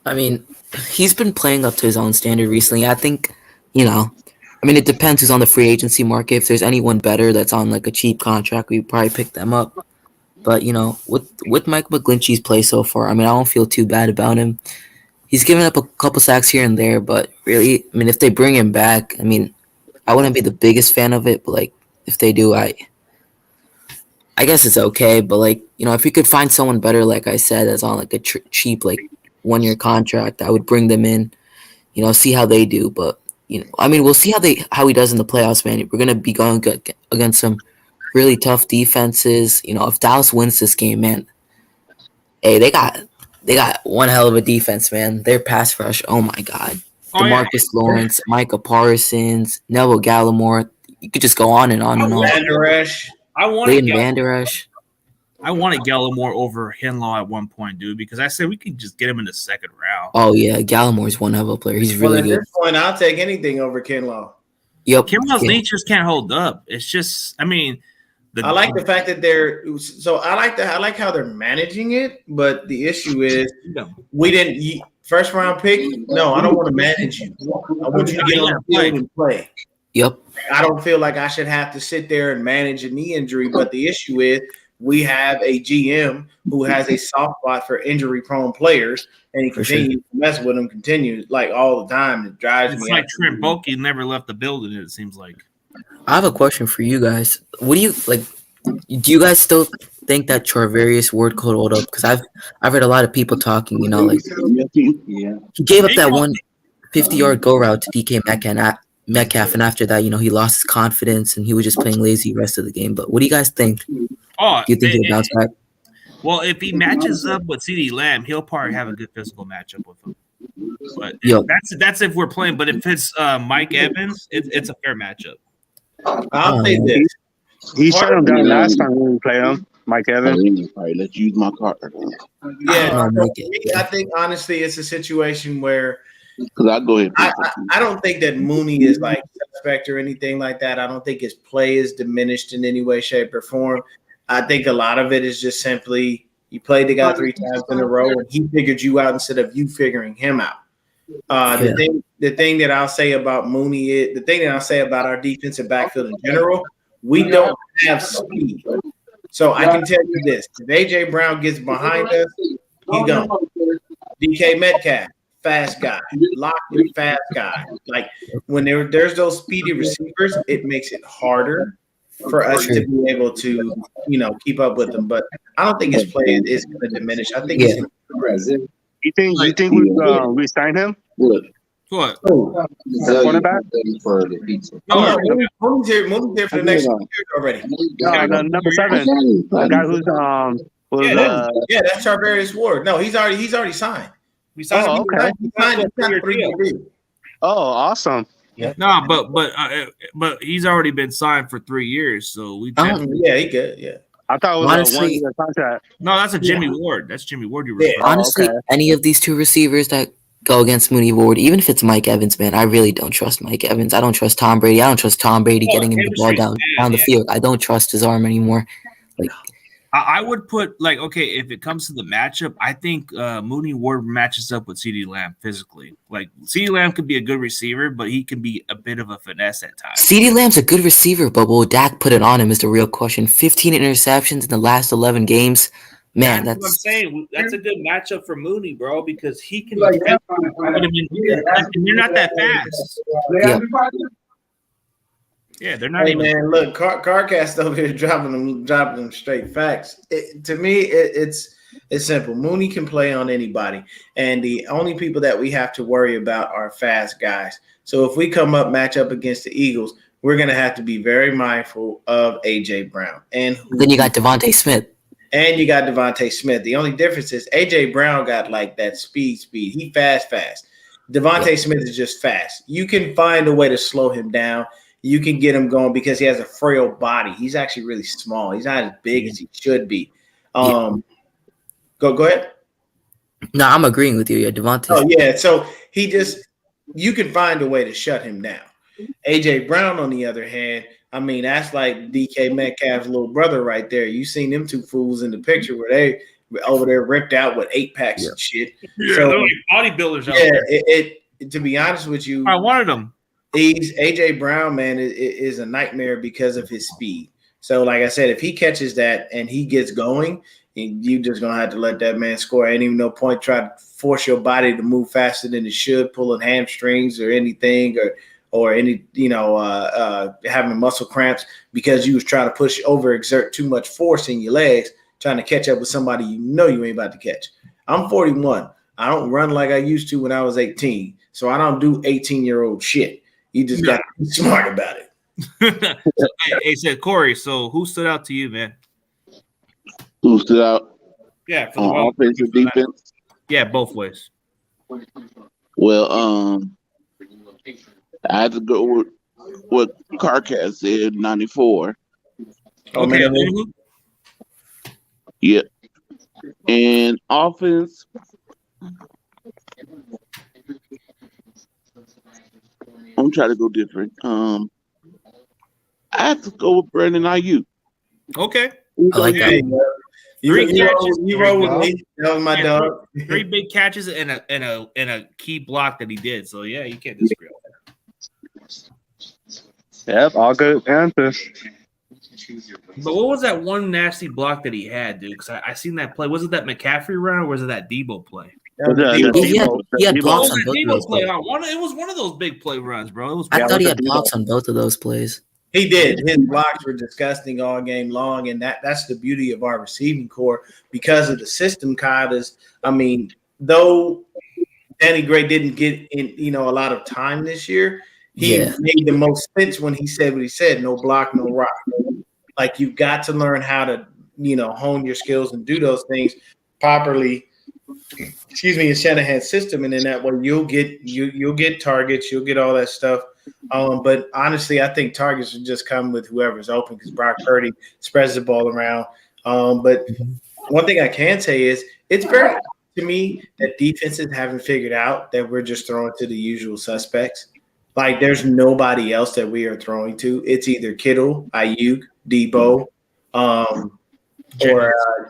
I mean, he's been playing up to his own standard recently. I think, it depends who's on the free agency market. If there's anyone better that's on like a cheap contract, we probably pick them up. But, with Mike McGlinchey's play so far, I don't feel too bad about him. He's given up a couple sacks here and there, but really, if they bring him back, I wouldn't be the biggest fan of it. But, like, if they do, I guess it's okay. But, like, if we could find someone better, like I said, that's on like a cheap, like, 1-year contract, I would bring them in, see how they do. But we'll see how he does in the playoffs, man. We're gonna be going against some really tough defenses. If Dallas wins this game, man, hey, they got one hell of a defense, man. Their pass rush, oh my god, DeMarcus Lawrence, Micah Parsons, Neville Gallimore. You could just go on and on and on. Vander Esch. I wanted Gallimore over Hinlaw at one point, dude, because I said we could just get him in the second round. Oh, yeah. Gallimore's one hell of a player. He's really good. At this point, I'll take anything over Kinlaw. Yep. Kinlaw's natures can't hold up. It's just, I like the fact that I like how they're managing it, but the issue is we didn't first round pick. No, I don't want to manage you. I want you to get on the field and play. Yep. I don't feel like I should have to sit there and manage a knee injury, but the issue is we have a GM who has a soft spot for injury-prone players, and he continues to mess with them, like all the time. It drives me. It's like Trent Baalke never left the building. It seems like. I have a question for you guys. What do you like? Do you guys still think that Charvarius Ward could hold up? Because I've heard a lot of people talking. He gave up that 150-yard go route to DK Metcalf, and after that, he lost his confidence and he was just playing lazy the rest of the game. But what do you guys think? Oh, do you think he'll bounce back? Well, if he matches up with CeeDee Lamb, he'll probably have a good physical matchup with him. But that's if we're playing. But if it's Mike Evans, it's a fair matchup. I'll say this: he shut him down last time when we played him. Mike Evans. All right, let's use my card. Yeah, I think honestly, it's a situation where. Because I go ahead. I don't think that Mooney is like suspect or anything like that. I don't think his play is diminished in any way, shape, or form. I think a lot of it is just simply you played the guy 3 times in a row and he figured you out instead of you figuring him out. The thing that I'll say about Mooney is the thing that I'll say about our defensive backfield in general, we don't have speed. So I can tell you this: if AJ Brown gets behind us, he's gone. DK Metcalf, fast guy. Lockett, fast guy. Like when there's those speedy receivers, it makes it harder for us to be able to, keep up with them. But I don't think his play is going to diminish. I think he's going to. You think we sign him? What? Cornerback? Mooney's here for the next 2 years already. No, number 7. The guy who's yeah, that's Charvarius Ward. No, he's already signed. We signed him. Okay. He signed a 3-year deal. Oh, awesome. Yeah. No, but he's already been signed for 3 years, so we. Yeah, he good. Yeah. I thought it was Honestly, a 1-year contract. No, that's a Jimmy Ward. That's Jimmy Ward. You referring. Honestly, any of these two receivers that go against Mooney Ward, even if it's Mike Evans, man, I really don't trust Mike Evans. I don't trust Tom Brady. I don't trust Tom Brady getting him the ball down the field. I don't trust his arm anymore. Like, I would put if it comes to the matchup, I think Mooney Ward matches up with CeeDee Lamb physically. Like CeeDee Lamb could be a good receiver, but he can be a bit of a finesse at times. CeeDee Lamb's a good receiver, but will Dak put it on him is the real question. 15 interceptions in the last 11 games. Man, that's what I'm saying. That's a good matchup for Mooney, bro, because he can. And you're not that fast. Yeah. Yeah, they're not Hey even. man, look, Carcast over here dropping them straight facts. To me, it's simple. Mooney can play on anybody, and the only people that we have to worry about are fast guys. So if we match up against the Eagles, we're gonna have to be very mindful of AJ Brown. And then you got Devontae Smith. And you got Devontae Smith. The only difference is AJ Brown got like that speed. He fast. Devontae Smith is just fast. You can find a way to slow him down. You can get him going because he has a frail body. He's actually really small. He's not as big as he should be. Go ahead. No, I'm agreeing with you. Yeah, Devontae. Oh, yeah. So you can find a way to shut him down. AJ Brown, on the other hand, I mean, that's like DK Metcalf's little brother right there. You seen them two fools in the picture where they over there ripped out with 8-packs and shit. Yeah, so, they're like bodybuilders out there. To be honest with you, I wanted them. AJ Brown, man, is a nightmare because of his speed. So, like I said, if he catches that and he gets going, you just gonna have to let that man score. Ain't even no point try to force your body to move faster than it should, pulling hamstrings or anything, or any having muscle cramps because you was trying to overexert too much force in your legs, trying to catch up with somebody you ain't about to catch. I'm 41. I don't run like I used to when I was 18, so I don't do 18-year-old shit. You just got to be smart about it. Hey, said Corey. So who stood out to you, man? Who stood out? Yeah, for on offense or defense? Yeah, both ways. Well, I had to go with what Carcast said, 94. Okay. Yeah. And offense, I'm trying to go different. I have to go with Brandon Ayuk. Okay. I like that. You roll with me. That was my dog. 3 big catches and a key block that he did. So yeah, you can't disagree with that. Yep, all good answers. But what was that one nasty block that he had, dude? Because I seen that play. Was it that McCaffrey run or was it that Debo play? He had blocks on both of those plays. It was one of those big play runs, bro. I thought he had blocks on both of those plays. He did. His blocks were disgusting all game long, and that's the beauty of our receiving core because of the system. Though Danny Gray didn't get in, a lot of time this year, he made the most sense when he said what he said: "No block, no rock." Like you've got to learn how to, hone your skills and do those things properly. In Shanahan's system, and in that way you'll get targets, you'll get all that stuff. But honestly, I think targets will just come with whoever's open because Brock Purdy spreads the ball around. But one thing I can say is it's very to me that defenses haven't figured out that we're just throwing to the usual suspects. Like there's nobody else that we are throwing to. It's either Kittle, Ayuk, Debo,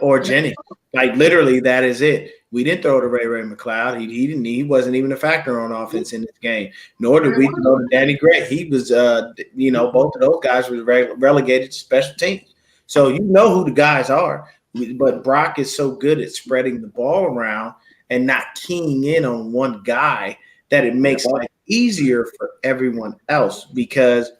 or Jennings. Like literally, that is it. We didn't throw to Ray McLeod. He wasn't even a factor on offense in this game. Nor did we throw to Danny Gray. He was, both of those guys were relegated to special teams. So you know who the guys are. But Brock is so good at spreading the ball around and not keying in on one guy, that it makes life easier for everyone else. Because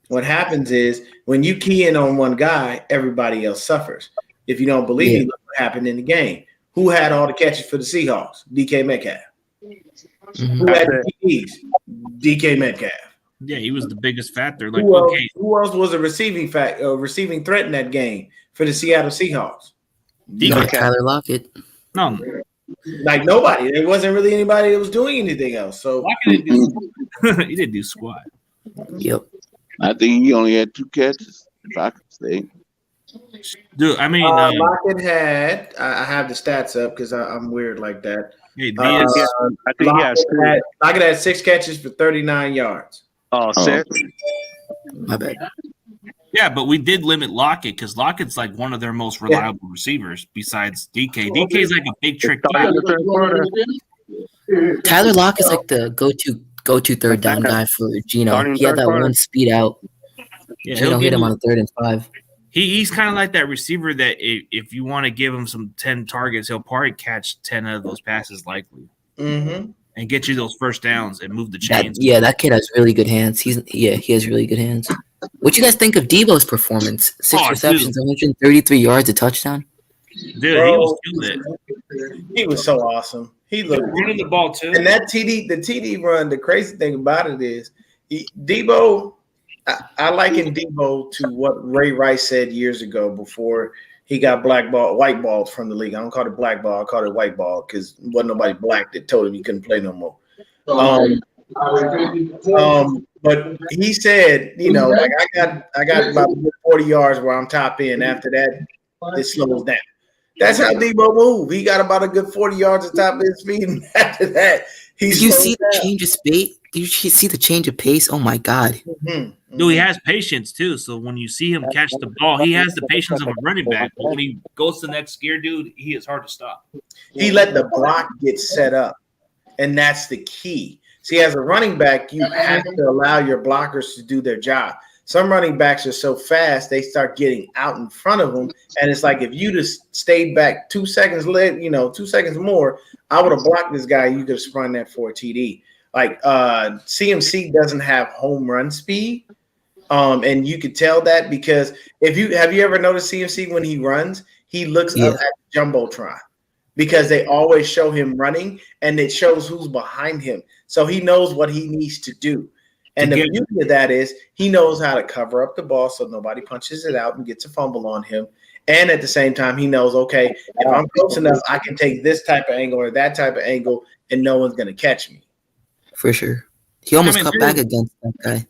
what happens is when you key in on one guy, everybody else suffers. If you don't believe me, look what happened in the game. Who had all the catches for the Seahawks? DK Metcalf. Who had the TDs? DK Metcalf. Yeah, he was the biggest factor. Like, who else was a receiving threat in that game for the Seattle Seahawks? Tyler Lockett. No, like nobody. There wasn't really anybody that was doing anything else. So Lockett he didn't do squat. Yep. I think he only had 2 catches, if I could say. Dude, I mean, Lockett had. I have the stats up because I'm weird like that. I think Lockett had 6 catches for 39 yards. Oh, 6? My bad. Yeah, but we did limit Lockett because Lockett's like one of their most reliable receivers besides DK. DK's like a big trick guy. Tyler Lockett's like the go-to third down guy for Geno. He had that one speed out. Yeah, Geno hit him on a 3rd and 5. He's kind of like that receiver that if you want to give him some 10 targets, he'll probably catch 10 of those passes likely. Mm-hmm. And get you those first downs and move the chains. That kid has really good hands. He has really good hands. What you guys think of Debo's performance? 6 receptions, 133 yards, a touchdown. Dude, he was killing it. He was so awesome. He looked running the ball too. And that the TD run, the crazy thing about it is Debo. I liken Debo to what Ray Rice said years ago before he got whiteballed from the league. I don't call it blackball, I call it whiteball because wasn't nobody black that told him he couldn't play no more. But he said, like I got about 40 yards where I'm top in. After that, it slows down. That's how Debo moved. He got about a good 40 yards at top of his speed, and after that, Did you see the change of space? Did you see the change of pace? Oh my God! Mm-hmm. Dude, he has patience too. So when you see him catch the ball, he has the patience of a running back. But when he goes to the next gear, dude, he is hard to stop. He let the block get set up, and that's the key. See, as a running back, you have to allow your blockers to do their job. Some running backs are so fast, they start getting out in front of them. And it's like, if you just stayed back 2 seconds, 2 seconds more, I would have blocked this guy. You could have sprung that for a TD. Like CMC doesn't have home run speed. And you could tell that because have you ever noticed CMC when he runs, he looks up at the Jumbotron because they always show him running and it shows who's behind him. So he knows what he needs to do. And the beauty of that is he knows how to cover up the ball so nobody punches it out and gets a fumble on him. And at the same time, he knows, okay, if I'm close enough, I can take this type of angle or that type of angle and no one's going to catch me. For sure. He almost cut back against that guy.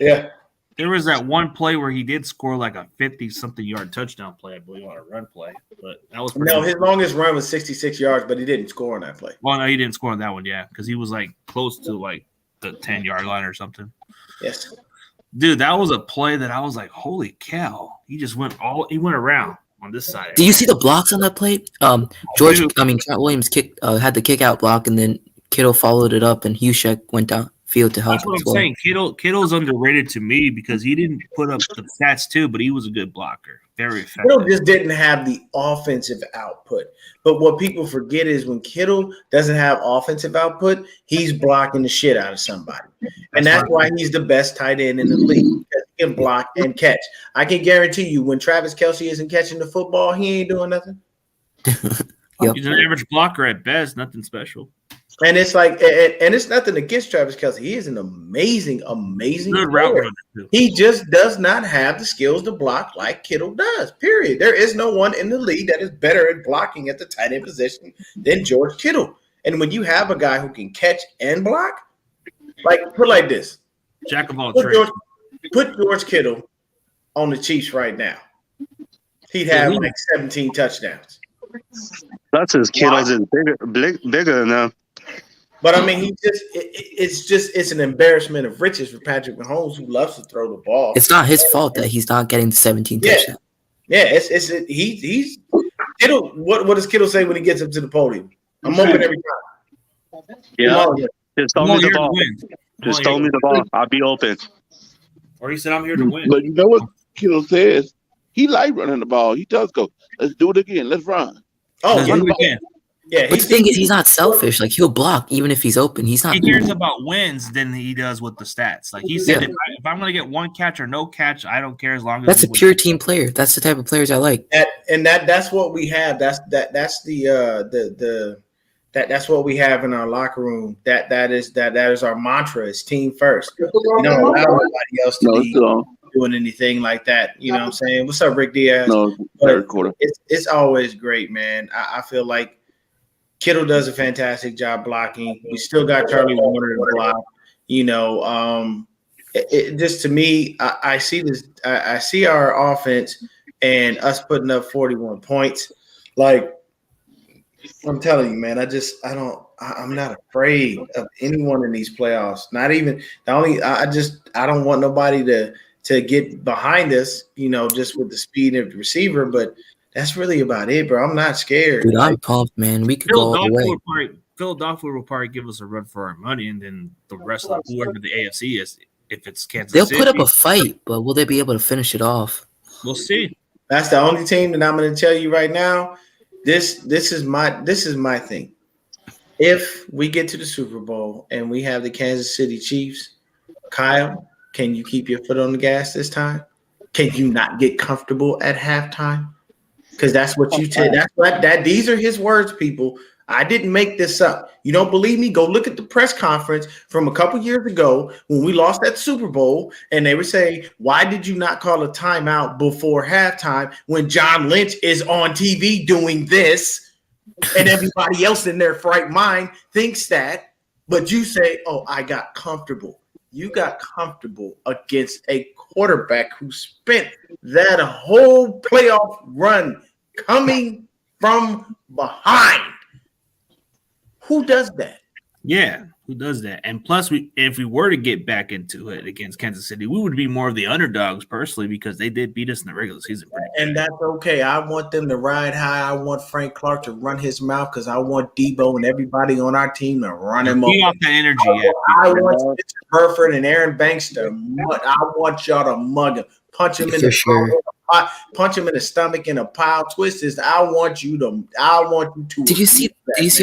Yeah. There was that one play where he did score like a 50-something yard touchdown play, I believe, on a run play. But that was his longest run was 66 yards, but he didn't score on that play. Well, no, he didn't score on that one, because he was like close to like the 10-yard line or something. Yes. Dude, that was a play that I was like, holy cow. He just went around on this side. Do you see the blocks on that play? Trent Williams had the kick out block, and then Kittle followed it up, and Hushek went downfield to help. That's what I'm saying. Kittle's underrated to me because he didn't put up the stats too, but he was a good blocker. Very effective. Kittle just didn't have the offensive output. But what people forget is when Kittle doesn't have offensive output, he's blocking the shit out of somebody. And that's why he's the best tight end in the league. Because he can block and catch. I can guarantee you when Travis Kelce isn't catching the football, he ain't doing nothing. Yep. He's an average blocker at best, nothing special. And it's like, and it's nothing against Travis Kelce. He is an amazing good route runner. He just does not have the skills to block like Kittle does. Period. There is no one in the league that is better at blocking at the tight end position than George Kittle. And when you have a guy who can catch and block, put like this, jack of all trades. Put George Kittle on the Chiefs right now. He'd have 17 touchdowns. That's his Kittle's is bigger now. But I mean, it's an embarrassment of riches for Patrick Mahomes, who loves to throw the ball. It's not his fault that he's not getting the 17 touchdowns. Yeah, he's Kittle. What does Kittle say when he gets up to the podium? I'm open every time. Yeah, just throw me the ball. Just throw me the ball. I'll be open. Or he said, "I'm here to win." But you know what Kittle says? He likes running the ball. He does go, "Let's do it again. Let's run." Oh, Let's do it again. Yeah, But the thing is, he's not selfish. Like, he'll block even if he's open. He's not. He cares about wins than he does with the stats. Like he said, if I'm going to get one catch or no catch, I don't care as long as that's a pure team player. That's the type of players I like. That's what we have. That's what we have in our locker room. That is our mantra. It's team first. You don't allow nobody else to be doing anything like that. You know what I'm saying? What's up, Rick Diaz? No, third quarter. It's always great, man. I feel like Kittle does a fantastic job blocking. We still got Charlie Warner to block. You know, just to me, I see this. I see our offense and us putting up 41 points. Like, I'm telling you, man, I'm not afraid of anyone in these playoffs. Not even I don't want nobody to get behind us, you know, just with the speed of the receiver, but that's really about it, bro. I'm not scared. Dude, I'm pumped, man. We could go all the way. Philadelphia will probably give us a run for our money, and then the rest of whoever the AFC is, if it's Kansas City. They'll put up a fight, but will they be able to finish it off? We'll see. That's the only team that I'm going to tell you right now. This is my thing. If we get to the Super Bowl and we have the Kansas City Chiefs, Kyle, can you keep your foot on the gas this time? Can you not get comfortable at halftime? Because that's what you said. These are his words, people. I didn't make this up. You don't believe me? Go look at the press conference from a couple years ago when we lost that Super Bowl, and they were saying, why did you not call a timeout before halftime when John Lynch is on TV doing this, and everybody else in their right mind thinks that, but you say, oh, I got comfortable. You got comfortable against a quarterback who spent that whole playoff run coming from behind. Who does that? Yeah, who does that? And plus, if we were to get back into it against Kansas City, we would be more of the underdogs personally because they did beat us in the regular season. And that's okay. I want them to ride high. I want Frank Clark to run his mouth because I want Debo and everybody on our team to run him off that energy. I want Spencer Burford and Aaron Banks to I want y'all to mug him, punch him in the sure. Punch him in the stomach in a pile twist. I want you to. Did you see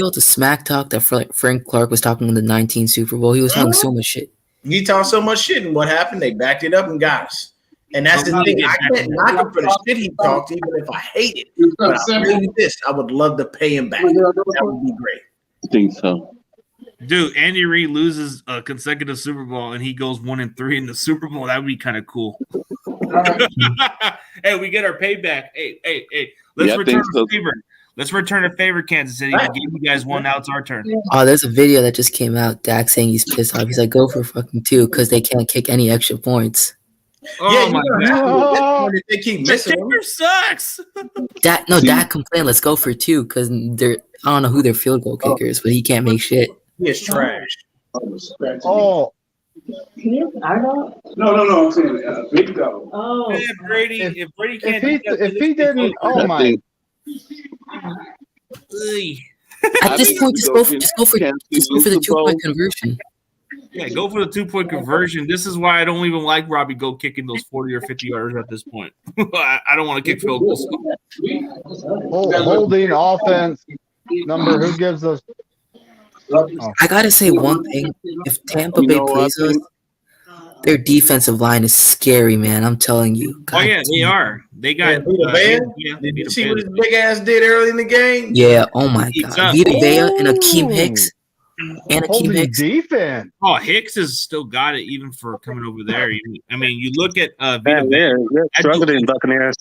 all the smack talk that Frank Clark was talking in the 19 Super Bowl? He was talking so much shit. He talked so much shit, and what happened? They backed it up and got us. And that's the thing. I can't knock him for the shit he talked, even if I hate it. But I'll tell you this: I would love to pay him back. That would be great. I think so. Dude, Andy Reid loses a consecutive Super Bowl and he goes 1-3 in the Super Bowl. That would be kind of cool. Hey, we get our payback. Hey. Let's return a favor. Let's return a favor, Kansas City. We gave you guys one. Now it's our turn. Oh, there's a video that just came out. Dak saying he's pissed off. He's like, go for fucking 2 because they can't kick any extra points. Oh, my God. They keep missing them. Sucks. Dak complained, let's go for 2 because I don't know who their field goal kicker is, but he can't make shit. He is trash. Oh. No. I'm saying big go. Oh, if Brady can't, if he didn't, oh my. At this point, just go for the 2-point conversion. Yeah, go for the 2-point conversion. This is why I don't even like Robbie Gould kicking those 40 or 50 yards at this point. I don't want to kick field goals. Holding offense number. Who gives us? I gotta say one thing: if Tampa Bay plays us, their defensive line is scary, man. I'm telling you. God, they are. They got Vita Vea. Did you see what his big ass did early in the game? Yeah. Oh my God. Vita Vea and Akeem Hicks. And Akeem Hicks. Defense. Oh, Hicks has still got it even for coming over there. I mean, you look at Vita Vea. They're struggling, Buccaneers.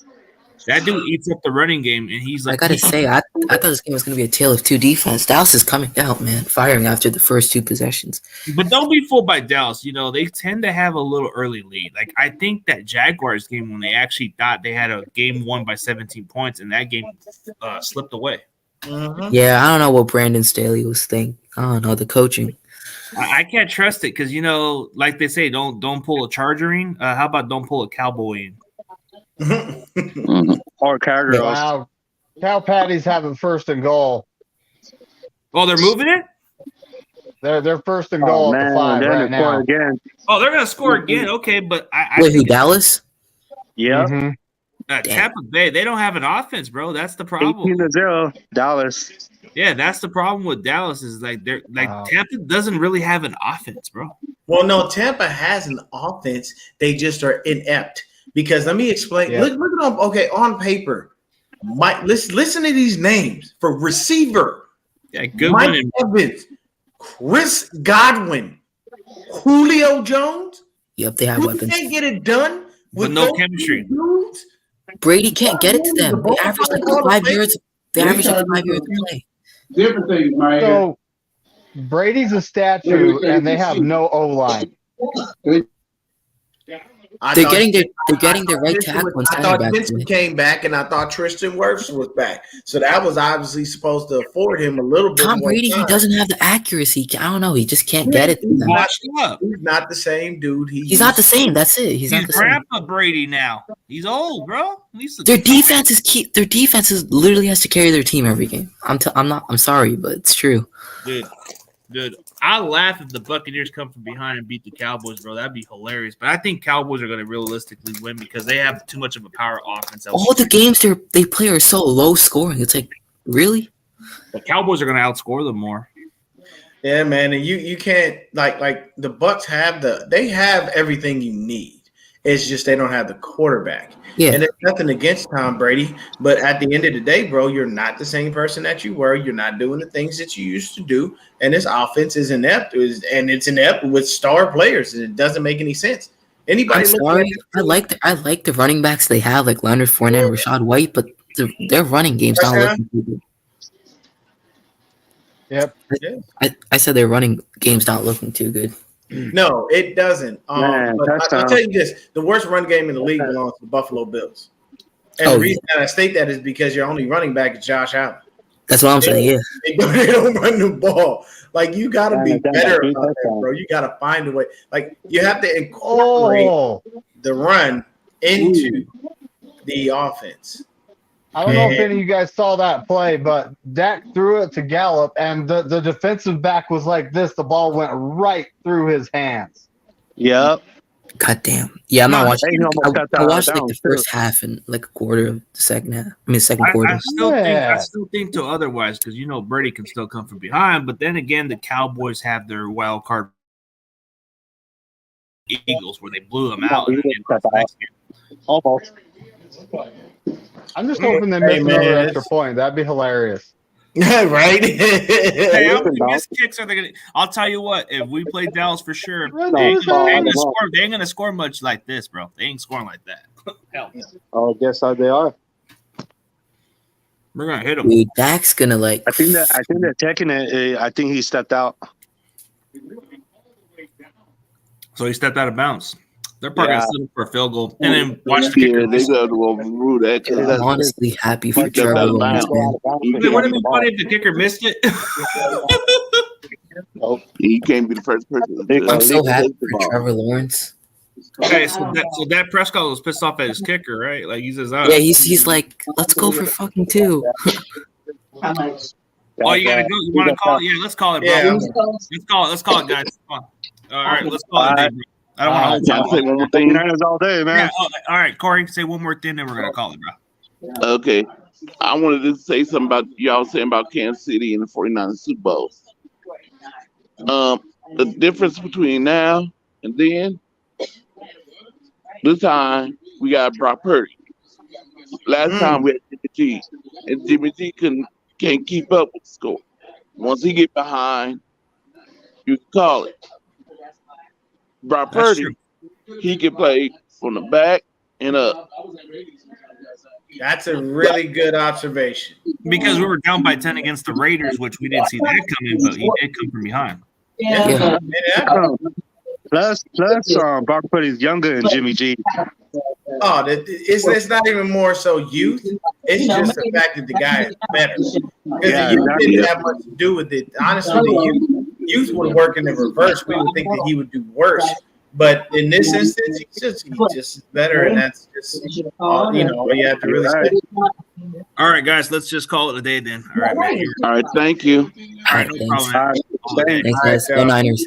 That dude eats up the running game, and he's like. I gotta say, I thought this game was gonna be a tale of 2 defense. Dallas is coming out, man, firing after the first 2 possessions. But don't be fooled by Dallas. You know, they tend to have a little early lead. Like I think that Jaguars game when they actually thought they had a game won by 17 points, and that game slipped away. Mm-hmm. Yeah, I don't know what Brandon Staley was thinking. I don't know the coaching. I can't trust it because like they say, don't pull a Chargering. How about don't pull a Cowboy in? Or Cowgirls. Wow. Cow Patty's having 1st and goal. Oh, they're moving it? They're 1st and goal at the 5 right now. Again. Oh, they're gonna score again. Okay, but I wait, who, Dallas? Yeah. Mm-hmm. Tampa Bay, they don't have an offense, bro. That's the problem. 18-0, Dallas. Yeah, that's the problem with Dallas is like they're like Tampa doesn't really have an offense, bro. Well, no, Tampa has an offense. They just are inept. Because let me explain. Yeah. Look at them. Okay, on paper, listen to these names for receiver. Yeah, good Mike winning. Evans, Chris Godwin, Julio Jones. Yep, they have You weapons. can't get it done With with no those chemistry. dudes. Brady can't get it to them. They average like 5 yards. They average like 5 yards a play. Different things, man. So Brady's a statue, and they have no O-line. They're getting their right tackle and I center thought back. Vincent came back, and I thought Tristan Wirfs was back. So that was obviously supposed to afford him a little bit Tom more Brady, time. he doesn't have the accuracy. I don't know. He just can't get it to them. He's not the same dude. He's not the same. That's it. He's not the same. Grandpa Brady now. He's old, bro. Their defense is key. Their defense is literally has to carry their team every game. I'm sorry, but it's true. Dude, I laugh if the Buccaneers come from behind and beat the Cowboys, bro. That'd be hilarious. But I think Cowboys are going to realistically win because they have too much of a power offense. All the games they play are so low scoring. It's like, really? The Cowboys are going to outscore them more. Yeah, man, and you can't like the Bucks have they have everything you need. It's just they don't have the quarterback. Yeah. And there's nothing against Tom Brady, but at the end of the day, bro, you're not the same person that you were. You're not doing the things that you used to do, and this offense is inept, and it's inept with star players, and it doesn't make any sense. Anybody? I'm sorry. I like the running backs they have, like Leonard Fournette and Rashad White, but their running game's not looking too good. Yep. I said their running game's not looking too good. No, it doesn't. But I'll tell you this: the worst run game in the league belongs to the Buffalo Bills. And the reason that I state that is because your only running back is Josh Allen. That's what I'm saying. Yeah, they don't run the ball. Like you got to be better about that, bro. You got to find a way. Like you have to incorporate the run into the offense. I don't know if any of you guys saw that play, but Dak threw it to Gallup, and the defensive back was like this. The ball went right through his hands. Yep. God damn. Yeah, I'm not watching. I watched like the first half and like a quarter of the second half. Second quarter. I still think to otherwise because Brady can still come from behind, but then again, the Cowboys have their wild card Eagles where they blew them out. Almost. I'm just hoping they miss another extra point. That'd be hilarious. Right? Hey, how many missed kicks are they going to? I'll tell you what. If we play Dallas for sure, they ain't going to score much like this, bro. They ain't scoring like that. Hell. Oh, I guess they are. We're going to hit them. Dude, Dak's going to like. I think they're checking it. I think he stepped out. So he stepped out of bounds. They're probably going to set him for a field goal and then watch the kicker. Yeah, they got to overrule that. I'm honestly happy for Trevor Lawrence, man. Wouldn't it be funny if the kicker missed it? He can't be the first person. I'm so happy for Trevor Lawrence. Okay, so that Prescott was pissed off at his kicker, right? Like he says, yeah, he's like, let's go for fucking 2. Oh, you gotta go. You want to call it? Yeah, let's call it, bro. Yeah. Let's call it, guys. Come on. All right, let's call it. I don't want to say one more thing. All day, man. Yeah, all right, Corey, say one more thing, then we're gonna call it, bro. Okay, I wanted to say something about y'all saying about Kansas City and the 49ers Super Bowl. The difference between now and then, this time we got Brock Purdy. Last time we had Jimmy G, and Jimmy G can't keep up with the score. Once he get behind, you can call it. Brock Purdy, he can play from the back and up. That's a really good observation. Because we were down by 10 against the Raiders, which we didn't see that coming, but he did come from behind. Yeah. Plus, Brock Purdy's younger than Jimmy G. Oh, it's not even more so youth. It's just the fact that the guy is better. Because the youth didn't have much to do with it. Honestly, the youth would work in the reverse. We would think that he would do worse. But in this instance, he's just better, and that's just you have to really say. All right, guys, let's just call it a day then. All right, man. All right, thank you. All right, no problem. Thanks, guys. Go Niners.